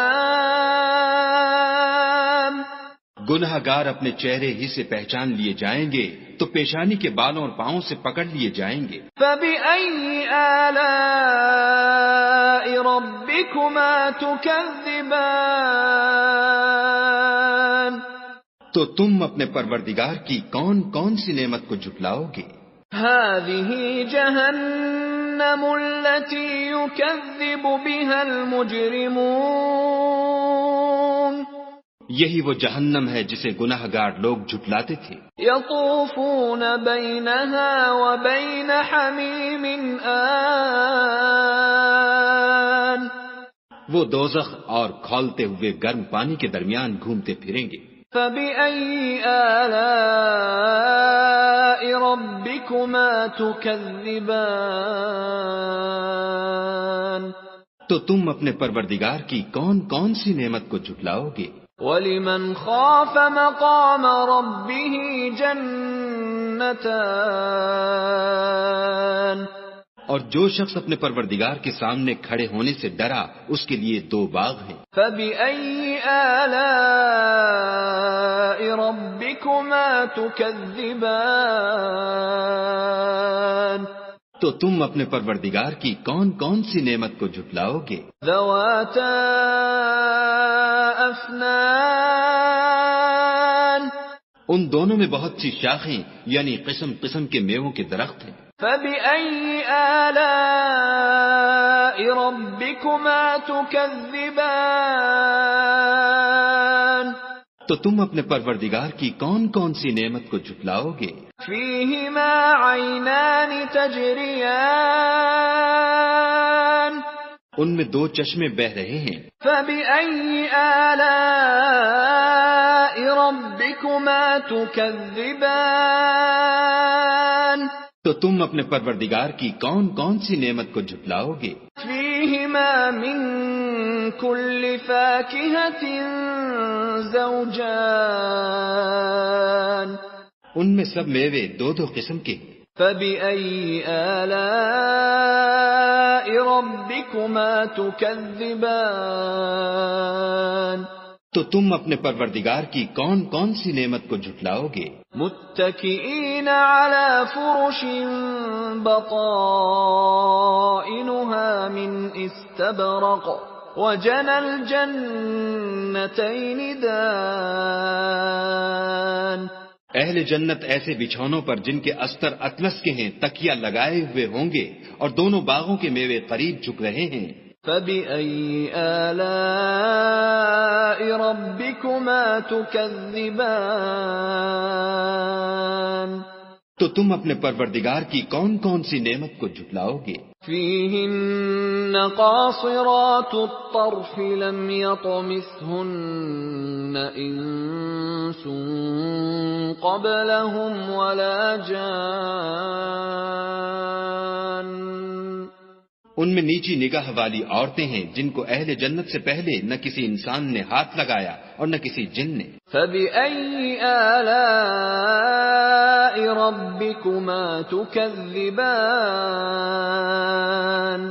گنہگار اپنے چہرے ہی سے پہچان لیے جائیں گے تو پیشانی کے بالوں اور پاؤں سے پکڑ لیے جائیں گے. فَبِأَيِّ آلَاءِ رَبِّكُمَا تُكَذِّبَانِ؟ تو تم اپنے پروردگار کی کون کون سی نعمت کو جھٹلاؤ گے؟ هَذِهِ جَهَنَّمُ الَّتِي يُكَذِّبُ بِهَا الْمُجْرِمُونَ. یہی وہ جہنم ہے جسے گنہگار لوگ جھٹلاتے تھے. يَطُوفُونَ بَيْنَهَا وَبَيْنَ حَمِيمٍ آنٍ. وہ دوزخ اور کھولتے ہوئے گرم پانی کے درمیان گھومتے پھریں گے. فَبِأَيِّ آلَاءِ رَبِّكُمَا تُكَذِّبَانِ؟ تو تم اپنے پروردگار کی کون کون سی نعمت کو جھٹلاؤ گے؟ وَلِمَنْ خَافَ مَقَامَ رَبِّهِ جَنَّتَانِ. اور جو شخص اپنے پروردگار کے سامنے کھڑے ہونے سے ڈرا اس کے لیے 2 باغ ہیں. فَبِأَيِّ آلَاءِ رَبِّكُمَا تُكَذِّبَانِ؟ تو تم اپنے پروردگار کی کون کون سی نعمت کو جھٹلاؤ گے؟ ذَوَاتَا أَفْنَانٍ. ان دونوں میں بہت سی شاخیں یعنی قسم قسم کے میووں کے درخت ہیں. فَبِأَيِّ آلَاءِ رَبِّكُمَا تُكَذِّبَانِ؟ تو تم اپنے پروردگار کی کون کون سی نعمت کو جھٹلاؤ گے؟ فِيهِمَا عَيْنَانِ تَجْرِيَانِ. ان میں 2 چشمے بہہ رہے ہیں. فَبِأَيِّ آلَاءِ رَبِّكُمَا تُكَذِّبَانِ؟ تو تم اپنے پروردگار کی کون کون سی نعمت کو جھٹلاؤ گے؟ فِيهِمَا مِن كُلِّ فَاكِهَةٍ زَوْجَانِ. ان میں سب میوے 2 قسم کے ہیں. فَبِأَيِّ آلَاءِ رَبِّكُمَا تُكَذِّبَانِ؟ تو تم اپنے پروردگار کی کون کون سی نعمت کو جھٹلاؤ گے؟ مُتَّكِئِينَ عَلَى فُرُشٍ بَطَائِنُهَا مِنْ إِسْتَبْرَقٍ وَجَنَى الْجَنَّتَيْنِ دَانٍ. اہل جنت ایسے بچھونوں پر جن کے استر اطلس کے ہیں تکیہ لگائے ہوئے ہوں گے اور دونوں باغوں کے میوے قریب جھک رہے ہیں. فَبِأَيِّ آلَاءِ رَبِّكُمَا تُكَذِّبَانِ؟ تو تم اپنے پروردگار کی کون کون سی نعمت کو جھٹلاؤ گے؟ فِيهِنَّ قَاصِرَاتُ الطَّرْفِ لَمْ يَطْمِثْهُنَّ إِنسٌ قَبْلَهُمْ وَلَا جَانٌّ. ان میں نیچی نگاہ والی عورتیں ہیں جن کو اہل جنت سے پہلے نہ کسی انسان نے ہاتھ لگایا اور نہ کسی جن نے. فَبِأَيِّ آلَاءِ رَبِّكُمَا تُكَذِّبَانِ؟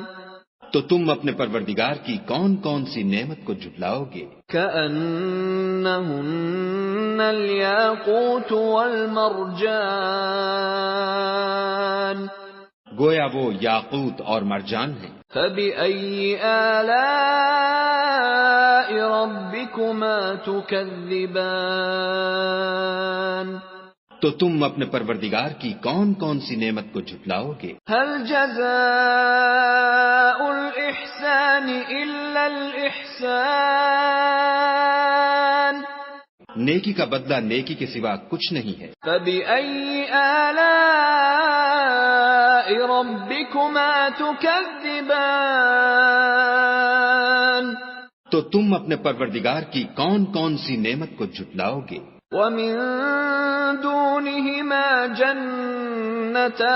تو تم اپنے پروردگار کی کون کون سی نعمت کو جھٹلاؤ گے؟ كَأَنَّهُنَّ الْيَاقُوتُ وَالْمَرْجَانُ. گویا وہ یاقوت اور مرجان ہیں. فَبِأَيِّ آلَاءِ رَبِّكُمَا تُكَذِّبَانِ؟ تو تم اپنے پروردگار کی کون کون سی نعمت کو جھٹلاؤ گے؟ هَلْ جَزَاءُ الْإِحْسَانِ إِلَّا الْإِحْسَانُ. نیکی کا بدلہ نیکی کے سوا کچھ نہیں ہے. فَبِأَيِّ آلَاءِ رَبِّكُمَا تُكَذِّبَانِ؟ تو تم اپنے پروردگار کی کون کون سی نعمت کو جھٹلاؤ گے؟ وَمِن دُونِهِمَا جَنَّتَانِ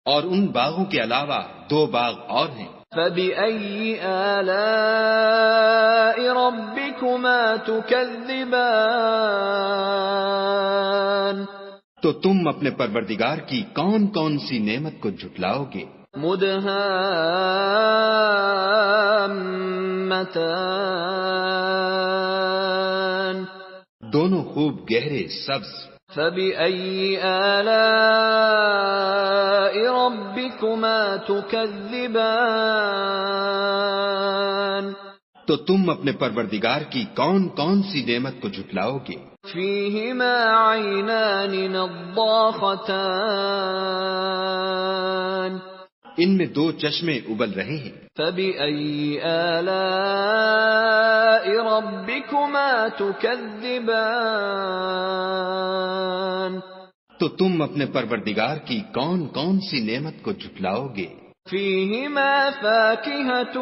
اور ان باغوں کے علاوہ 2 باغ اور ہیں۔ فَبِأَيِّ آلَاءِ رَبِّكُمَا تُكَذِّبَانِ تو تم اپنے پروردگار کی کون کون سی نعمت کو جھٹلاؤ گے؟ مُدْهَامَّتَانِ دونوں خوب گہرے سبز۔ فَبِأَيِّ آلَاءِ رَبِّكُمَا تُكَذِّبَانِ تو تم اپنے پروردگار کی کون کون سی نعمت کو جھٹلاؤ گے؟ فِيهِمَا عَيْنَانِ نَضَّاخَتَانِ ان میں 2 چشمے ابل رہے ہیں۔ فَبِأَيِّ آلَاءِ رَبِّكُمَا تُكَذِّبَانِ تو تم اپنے پروردگار کی کون کون سی نعمت کو جھٹلاؤ گے؟ فِيهِمَا فَاكِهَةٌ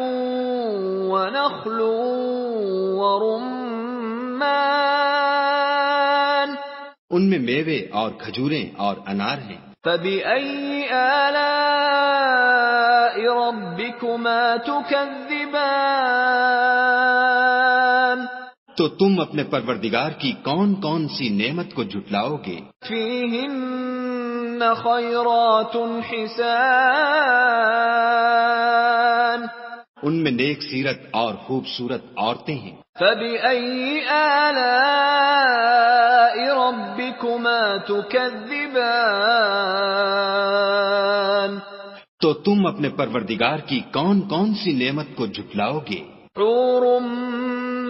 وَنَخْلٌ وَرُمَّانٌ ان میں میوے اور کھجوریں اور انار ہیں۔ فَبِأَيِّ آلَاءِ رَبِّكُمَا تُكَذِّبَانِ تو تم اپنے پروردگار کی کون کون سی نعمت کو جھٹلاؤ گے؟ فِيهِنَّ خَيْرَاتٌ حِسَانٌ ان میں نیک سیرت اور خوبصورت عورتیں ہیں۔ فَبِأَيِّ آلَاءِ رَبِّكُمَا تُكَذِّبَانِ تو تم اپنے پروردگار کی کون کون سی نعمت کو جھٹلاؤ گے؟ حور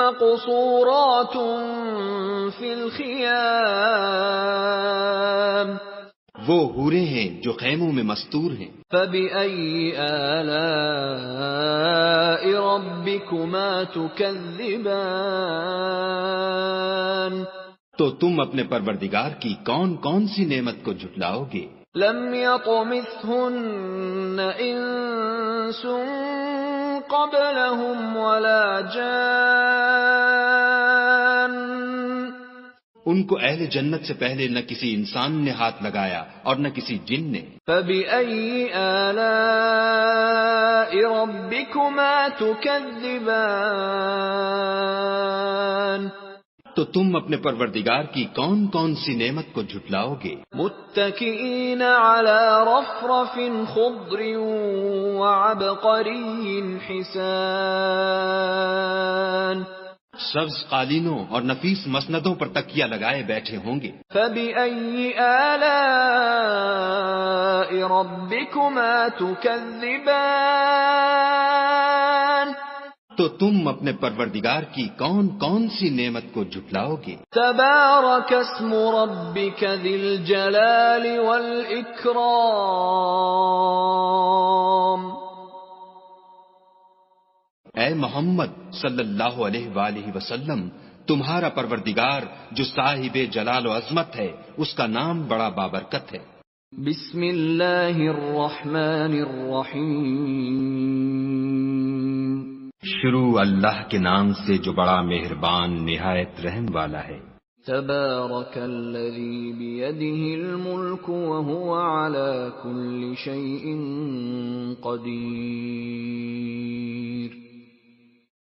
مقصورات فی الخیام وہ حوریں ہیں جو خیموں میں مستور ہیں۔ فَبِأَيِّ آلَاءِ رَبِّكُمَا تُكَذِّبَانِ تو تم اپنے پروردگار کی کون کون سی نعمت کو جھٹلاؤ گے؟ لم يطمثهن انس قبلهم ولا جان ان کو اہل جنت سے پہلے نہ کسی انسان نے ہاتھ لگایا اور نہ کسی جن نے۔ فَبِأَيِّ آلَاءِ رَبِّكُمَا تُكَذِّبَانِ تو تم اپنے پروردگار کی کون کون سی نعمت کو جھٹلاؤ گے؟ متکئین علی رفرف خضر وعبقری حسان سبز قالینوں اور نفیس مسندوں پر تکیہ لگائے بیٹھے ہوں گے۔ فَبِأَيِّ آلَاءِ رَبِّكُمَا تُكَذِّبَانِ تو تم اپنے پروردگار کی کون کون سی نعمت کو جھٹلاؤ گے؟ تبارک اسم ربک ذی الجلال والاکرام اے محمد صلی اللہ علیہ وآلہ وسلم، تمہارا پروردگار جو صاحب جلال و عظمت ہے، اس کا نام بڑا بابرکت ہے۔ بسم اللہ الرحمن الرحیم شروع اللہ کے نام سے جو بڑا مہربان نہایت رحم والا ہے۔ تبارک الذی بیدہ الملک وہو علی کل شیء قدیر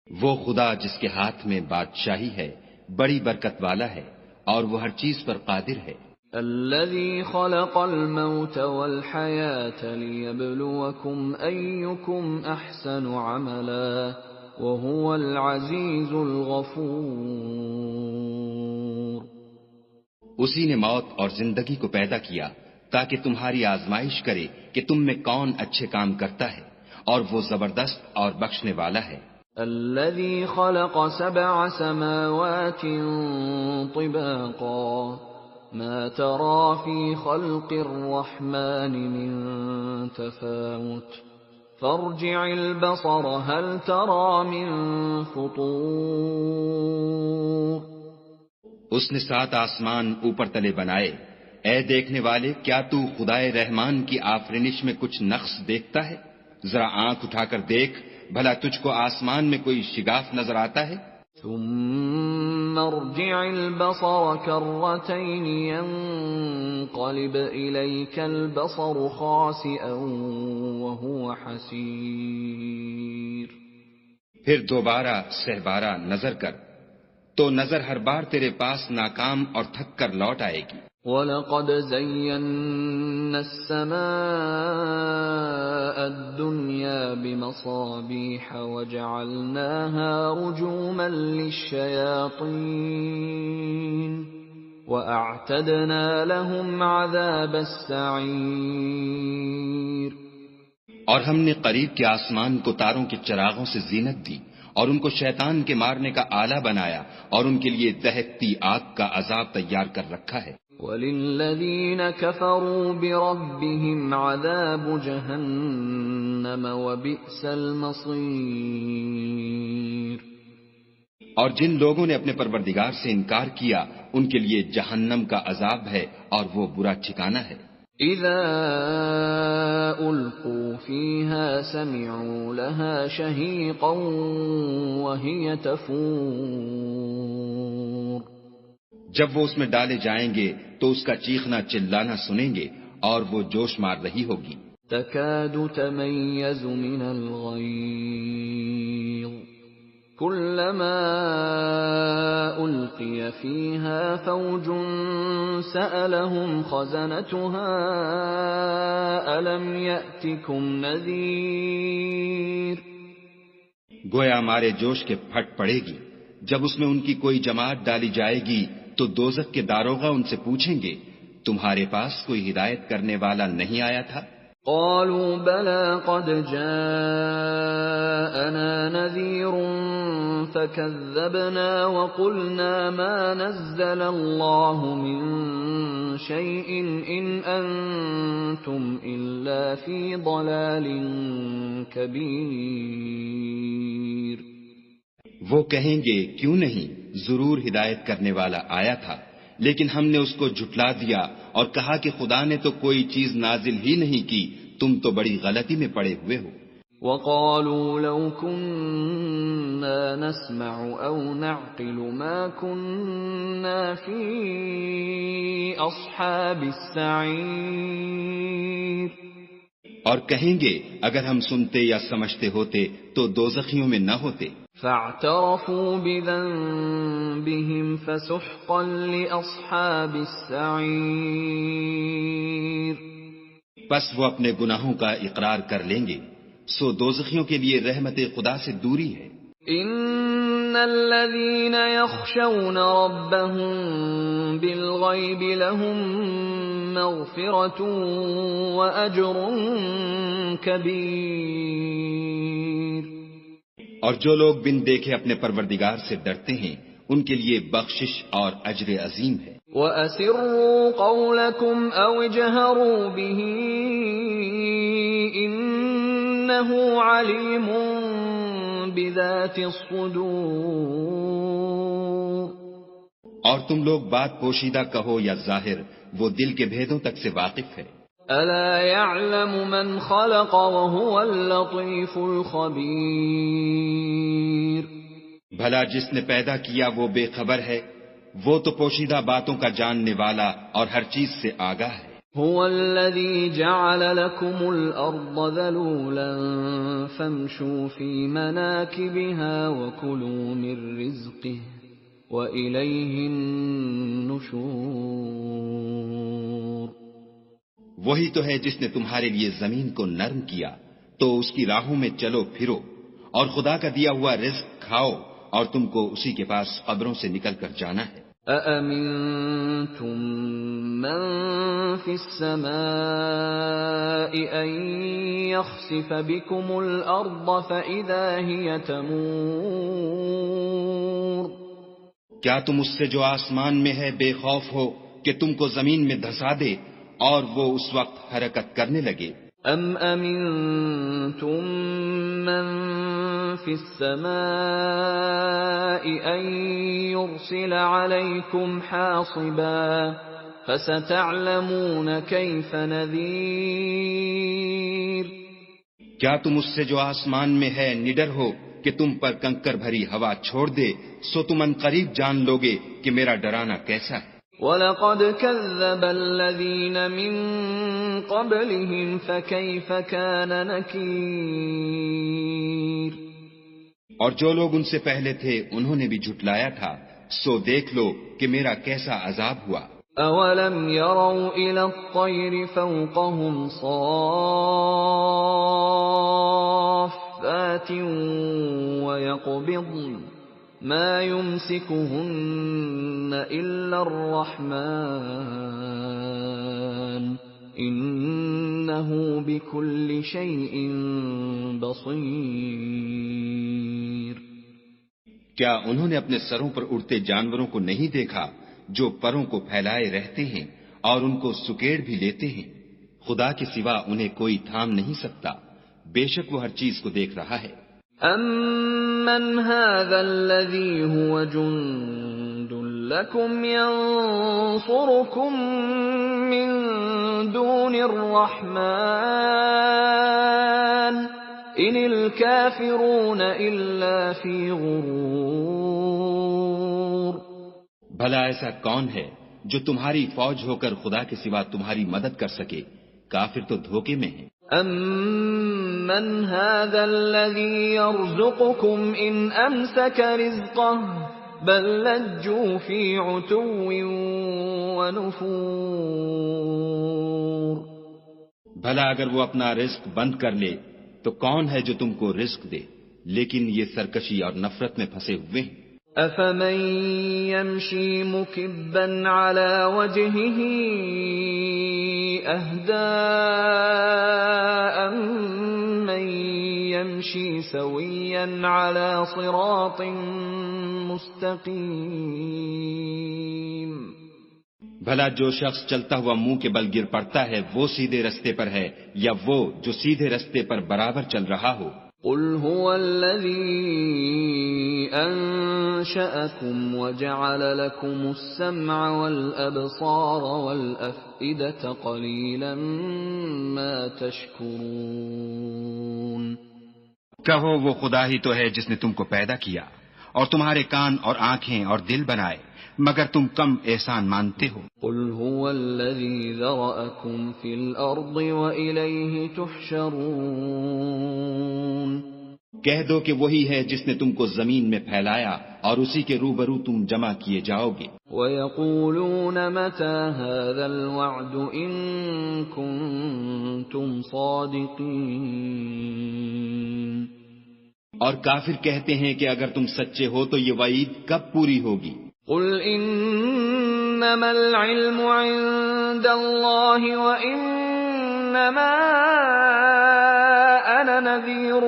وہ خدا جس کے ہاتھ میں بادشاہی ہے بڑی برکت والا ہے اور وہ ہر چیز پر قادر ہے۔ الذي خلق الموت والحياة ليبلوكم أيكم أحسن عملا وهو العزيز الغفور اسی نے موت اور زندگی کو پیدا کیا تاکہ تمہاری آزمائش کرے کہ تم میں کون اچھے کام کرتا ہے، اور وہ زبردست اور بخشنے والا ہے۔ الذي خلق 7 سماوات طباقا ما ترى في خلق الرحمن من تفاوت فارجع البصر هل ترى من فطور اس نے 7 آسمان اوپر تلے بنائے، اے دیکھنے والے کیا تو خدائے رحمان کی آفرینش میں کچھ نقص دیکھتا ہے؟ ذرا آنکھ اٹھا کر دیکھ، بھلا تجھ کو آسمان میں کوئی شگاف نظر آتا ہے؟ ثم ارجع البصر كرتين ينقلب إليك البصر خاسئا وهو حسير. پھر دوبارہ سہبارہ نظر کر تو نظر ہر بار تیرے پاس ناکام اور تھک کر لوٹ آئے گی. وَلَقَدْ زَيَّنَّا السَّمَاءَ الدُّنْيَا بِمَصَابِيحَ وَجَعَلْنَاهَا رُجُومًا لِلشَّيَاطِينِ وَأَعْتَدْنَا لَهُمْ عَذَابَ السَّعِيرِ. اور ہم نے قریب کے آسمان کو تاروں کے چراغوں سے زینت دی اور ان کو شیطان کے مارنے کا آلہ بنایا اور ان کے لیے دہکتی آگ کا عذاب تیار کر رکھا ہے. وَلِلَّذِينَ كَفَرُوا بِرَبِّهِمْ عَذَابُ جَهَنَّمَ وَبِئْسَ الْمَصِيرُ. اور جن لوگوں نے اپنے پروردگار سے انکار کیا ان کے لیے جہنم کا عذاب ہے اور وہ برا ٹھکانہ ہے. اذا القوا فيها سمعوا لها شهيقا وهي تفور. جب وہ اس میں ڈالے جائیں گے تو اس کا چیخنا چلانا سنیں گے اور وہ جوش مار رہی ہوگی. تكاد تميز من الغيظ كلما ألقي فيها فوج سألهم خزنتها ألم يأتكم نذير. گویا مارے جوش کے پھٹ پڑے گی جب اس میں ان کی کوئی جماعت ڈالی جائے گی تو دوزخ کے داروغہ ان سے پوچھیں گے تمہارے پاس کوئی ہدایت کرنے والا نہیں آیا تھا؟ قالوا بلى قد جاءنا نذير فكذبنا وقلنا ما نزل الله من شيء إن أنتم إلا في ضلال كبير. وہ کہیں گے کیوں نہیں، ضرور ہدایت کرنے والا آیا تھا، لیکن ہم نے اس کو جھٹلا دیا اور کہا کہ خدا نے تو کوئی چیز نازل ہی نہیں کی، تم تو بڑی غلطی میں پڑے ہوئے ہو. وَقَالُوا لَوْ كُنَّا نَسْمَعُ أَوْ نَعْقِلُ مَا كُنَّا فِي أَصْحَابِ السَّعِيرِ. اور کہیں گے اگر ہم سنتے یا سمجھتے ہوتے تو دوزخیوں میں نہ ہوتے. فَاعْتَرَفُوا بِذَنبِهِمْ فَسُحْقًا لِأَصْحَابِ السَّعِيرِ. پس وہ اپنے گناہوں کا اقرار کر لیں گے، سو دوزخیوں کے لیے رحمت خدا سے دوری ہے. ان الذين يخشون ربهم بالغيب لهم مغفرة واجر كبير. اور جو لوگ بن دیکھے اپنے پروردگار سے ڈرتے ہیں ان کے لیے بخشش اور اجر عظیم ہے. وَأَسِرُّوا قَوْلَكُمْ أَوْ اجْهَرُوا بِهِ إِنَّهُ عَلِيمٌ بِذَاتِ الصُّدُورِ. اور تم لوگ بات پوشیدہ کہو یا ظاہر، وہ دل کے بھیدوں تک سے واقف ہے. أَلَا يَعْلَمُ مَنْ خَلَقَ وَهُوَ اللَّطِيفُ الْخَبِيرُ. بھلا جس نے پیدا کیا وہ بے خبر ہے، وہ تو پوشیدہ باتوں کا جاننے والا اور ہر چیز سے آگاہ ہے. هو الذي جعل لكم الأرض ذلولا فامشوا في مناكبها وكلوا من رزقه وإليه النشور. وہی تو ہے جس نے تمہارے لیے زمین کو نرم کیا تو اس کی راہوں میں چلو پھرو اور خدا کا دیا ہوا رزق کھاؤ اور تم کو اسی کے پاس قبروں سے نکل کر جانا ہے. أَأَمِنْتُمْ مَنْ فِي السَّمَاءِ أَنْ يَخْسِفَ بِكُمُ الْأَرْضَ فَإِذَا هِيَ تَمُورُ. کیا تم اس سے جو آسمان میں ہے بے خوف ہو کہ تم کو زمین میں دھسا دے اور وہ اس وقت حرکت کرنے لگے؟ أَمْ أَمِنْتُمْ مَنْ فِي السَّمَاءِ أَنْ يُرْسِلَ عَلَيْكُمْ حَاصِبًا فَسَتَعْلَمُونَ كَيْفَ نَذِيرٌ. کیا تم اس سے جو آسمان میں ہے نڈر ہو کہ تم پر کنکر بھری ہوا چھوڑ دے، سو تم ان قریب جان لوگے کہ میرا ڈرانا کیسا ہے۔ وَلَقَدْ كَذَّبَ الَّذِينَ مِن قَبْلِهِمْ فَكَيْفَ كَانَ نَكِيرِ۔ اور جو لوگ ان سے پہلے تھے انہوں نے بھی جھٹلایا تھا، سو دیکھ لو کہ میرا کیسا عذاب ہوا۔ أَوَلَمْ يَرَوْا إِلَى الطَّيْرِ فَوْقَهُمْ صَافَّاتٍ وَيَقْبِضْنَ مَا يُمْسِكُهُنَّ إِلَّا الرَّحْمَنُ إِنَّهُ بِكُلِّ شَيْءٍ بَصِيرٌ۔ کیا انہوں نے اپنے سروں پر اڑتے جانوروں کو نہیں دیکھا جو پروں کو پھیلائے رہتے ہیں اور ان کو سکیڑ بھی لیتے ہیں؟ خدا کے سوا انہیں کوئی تھام نہیں سکتا، بے شک وہ ہر چیز کو دیکھ رہا ہے۔ أَمَّنْ هَذَا الَّذِي هُوَ جُنْدٌ لَكُمْ يَنْصُرُكُمْ مِنْ دُونِ الرَّحْمَنِ إِنِ الْكَافِرُونَ إِلَّا فِي غُرُورٍ۔ بھلا ایسا کون ہے جو تمہاری فوج ہو کر خدا کے سوا تمہاری مدد کر سکے؟ کافر تو دھوکے میں ہیں۔ أَمَّنْ هَذَا الَّذِي يَرْزُقُكُمْ إِنْ أَمْسَكَ رِزْقَهُ بَلْ لَجُّوا فِي عُتُوٍّ وَنُفُورٍ۔ بھلا اگر وہ اپنا رزق بند کر لے تو کون ہے جو تم کو رزق دے؟ لیکن یہ سرکشی اور نفرت میں پھنسے ہوئے ہیں۔ أَفَمَن يَمْشِي مُكِبًّا عَلَى وَجْهِهِ أَهْدَىٰ أَمَّن يَمْشِي سَوِيًّا عَلَى صِرَاطٍ مُسْتَقِيمٍ۔ بھلا جو شخص چلتا ہوا منہ کے بل گر پڑتا ہے وہ سیدھے رستے پر ہے یا وہ جو سیدھے رستے پر برابر چل رہا ہو؟ قُلْ هُوَ الَّذِي أَنشَأَكُمْ وَجَعَلَ لَكُمُ السَّمْعَ وَالْأَبْصَارَ وَالْأَفْئِدَةَ قَلِيلًا مَا تَشْكُرُونَ۔ کہو وہ خدا ہی تو ہے جس نے تم کو پیدا کیا اور تمہارے کان اور آنکھیں اور دل بنائے، مگر تم کم احسان مانتے ہو۔ قُلْ هُوَ الَّذِي ذَرَأَكُمْ فِي الْأَرْضِ وَإِلَيْهِ تُحْشَرُونَ۔ کہہ دو کہ وہی ہے جس نے تم کو زمین میں پھیلایا اور اسی کے روبرو تم جمع کیے جاؤ گے۔ وَيَقُولُونَ مَتَى هَذَا الْوَعْدُ إِن كُنتُمْ صَادِقِينَ۔ اور کافر کہتے ہیں کہ اگر تم سچے ہو تو یہ وعید کب پوری ہوگی؟ قُلْ إِنَّمَا الْعِلْمُ عِندَ اللَّهِ وَإِنَّمَا أَنَا نَذِيرٌ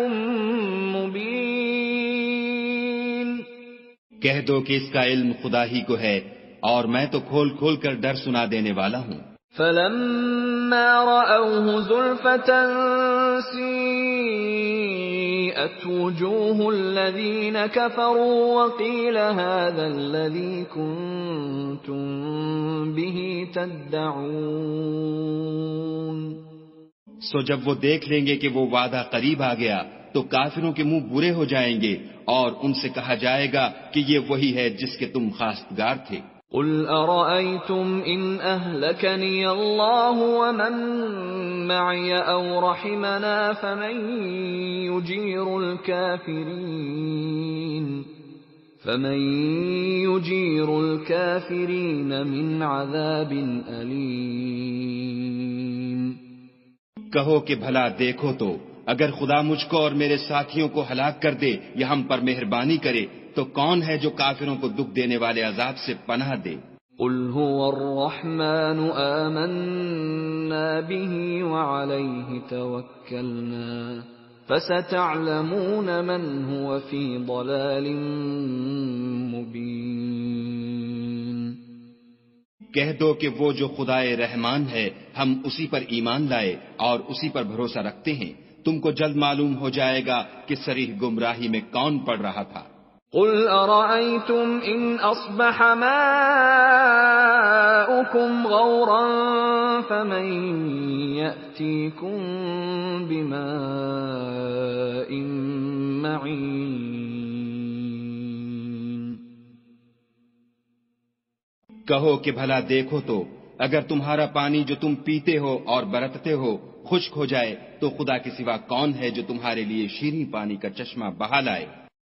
مُبِينٌ۔ کہہ دو کہ اس کا علم خدا ہی کو ہے اور میں تو کھول کھول کر ڈر سنا دینے والا ہوں۔ فَلَمَّا رَأَوْهُ زُلْفَةً سِيئَتْ وُجُوهُ الَّذِينَ كَفَرُوا وَقِيلَ هَذَا الَّذِي كُنتُم بِهِ تَدَّعُونَ۔ سو جب وہ دیکھ لیں گے کہ وہ وعدہ قریب آ گیا تو کافروں کے منہ برے ہو جائیں گے اور ان سے کہا جائے گا کہ یہ وہی ہے جس کے تم خواستگار تھے۔ قُلْ أَرَأَيْتُمْ إِنْ أَهْلَكَنِيَ اللَّهُ وَمَن مَّعِيَ أَوْ رَحِمَنَا فَمَن يُجِيرُ الْكَافِرِينَ مِنْ عَذَابٍ أَلِيمٍ۔ کہو کہ بھلا دیکھو تو اگر خدا مجھ کو اور میرے ساتھیوں کو ہلاک کر دے یا ہم پر مہربانی کرے تو کون ہے جو کافروں کو دکھ دینے والے عذاب سے پناہ دے؟ قُلْ هُوَ الرَّحْمَنُ آمَنَّا بِهِ وَعَلَيْهِ تَوَكَّلْنَا فَسَتَعْلَمُونَ مَنْ هُوَ فِي ضَلَالٍ مُبِينٍ۔ کہہ دو کہ وہ جو خدائے رحمان ہے ہم اسی پر ایمان لائے اور اسی پر بھروسہ رکھتے ہیں، تم کو جلد معلوم ہو جائے گا کہ صریح گمراہی میں کون پڑ رہا تھا۔ قل أرأيتم إن أصبح ماؤكم غورا فمن يأتيكم بماء معين. کہو کہ بھلا دیکھو تو اگر تمہارا پانی جو تم پیتے ہو اور برتتے ہو خشک ہو جائے تو خدا کے سوا کون ہے جو تمہارے لیے شیریں پانی کا چشمہ بہا لائے.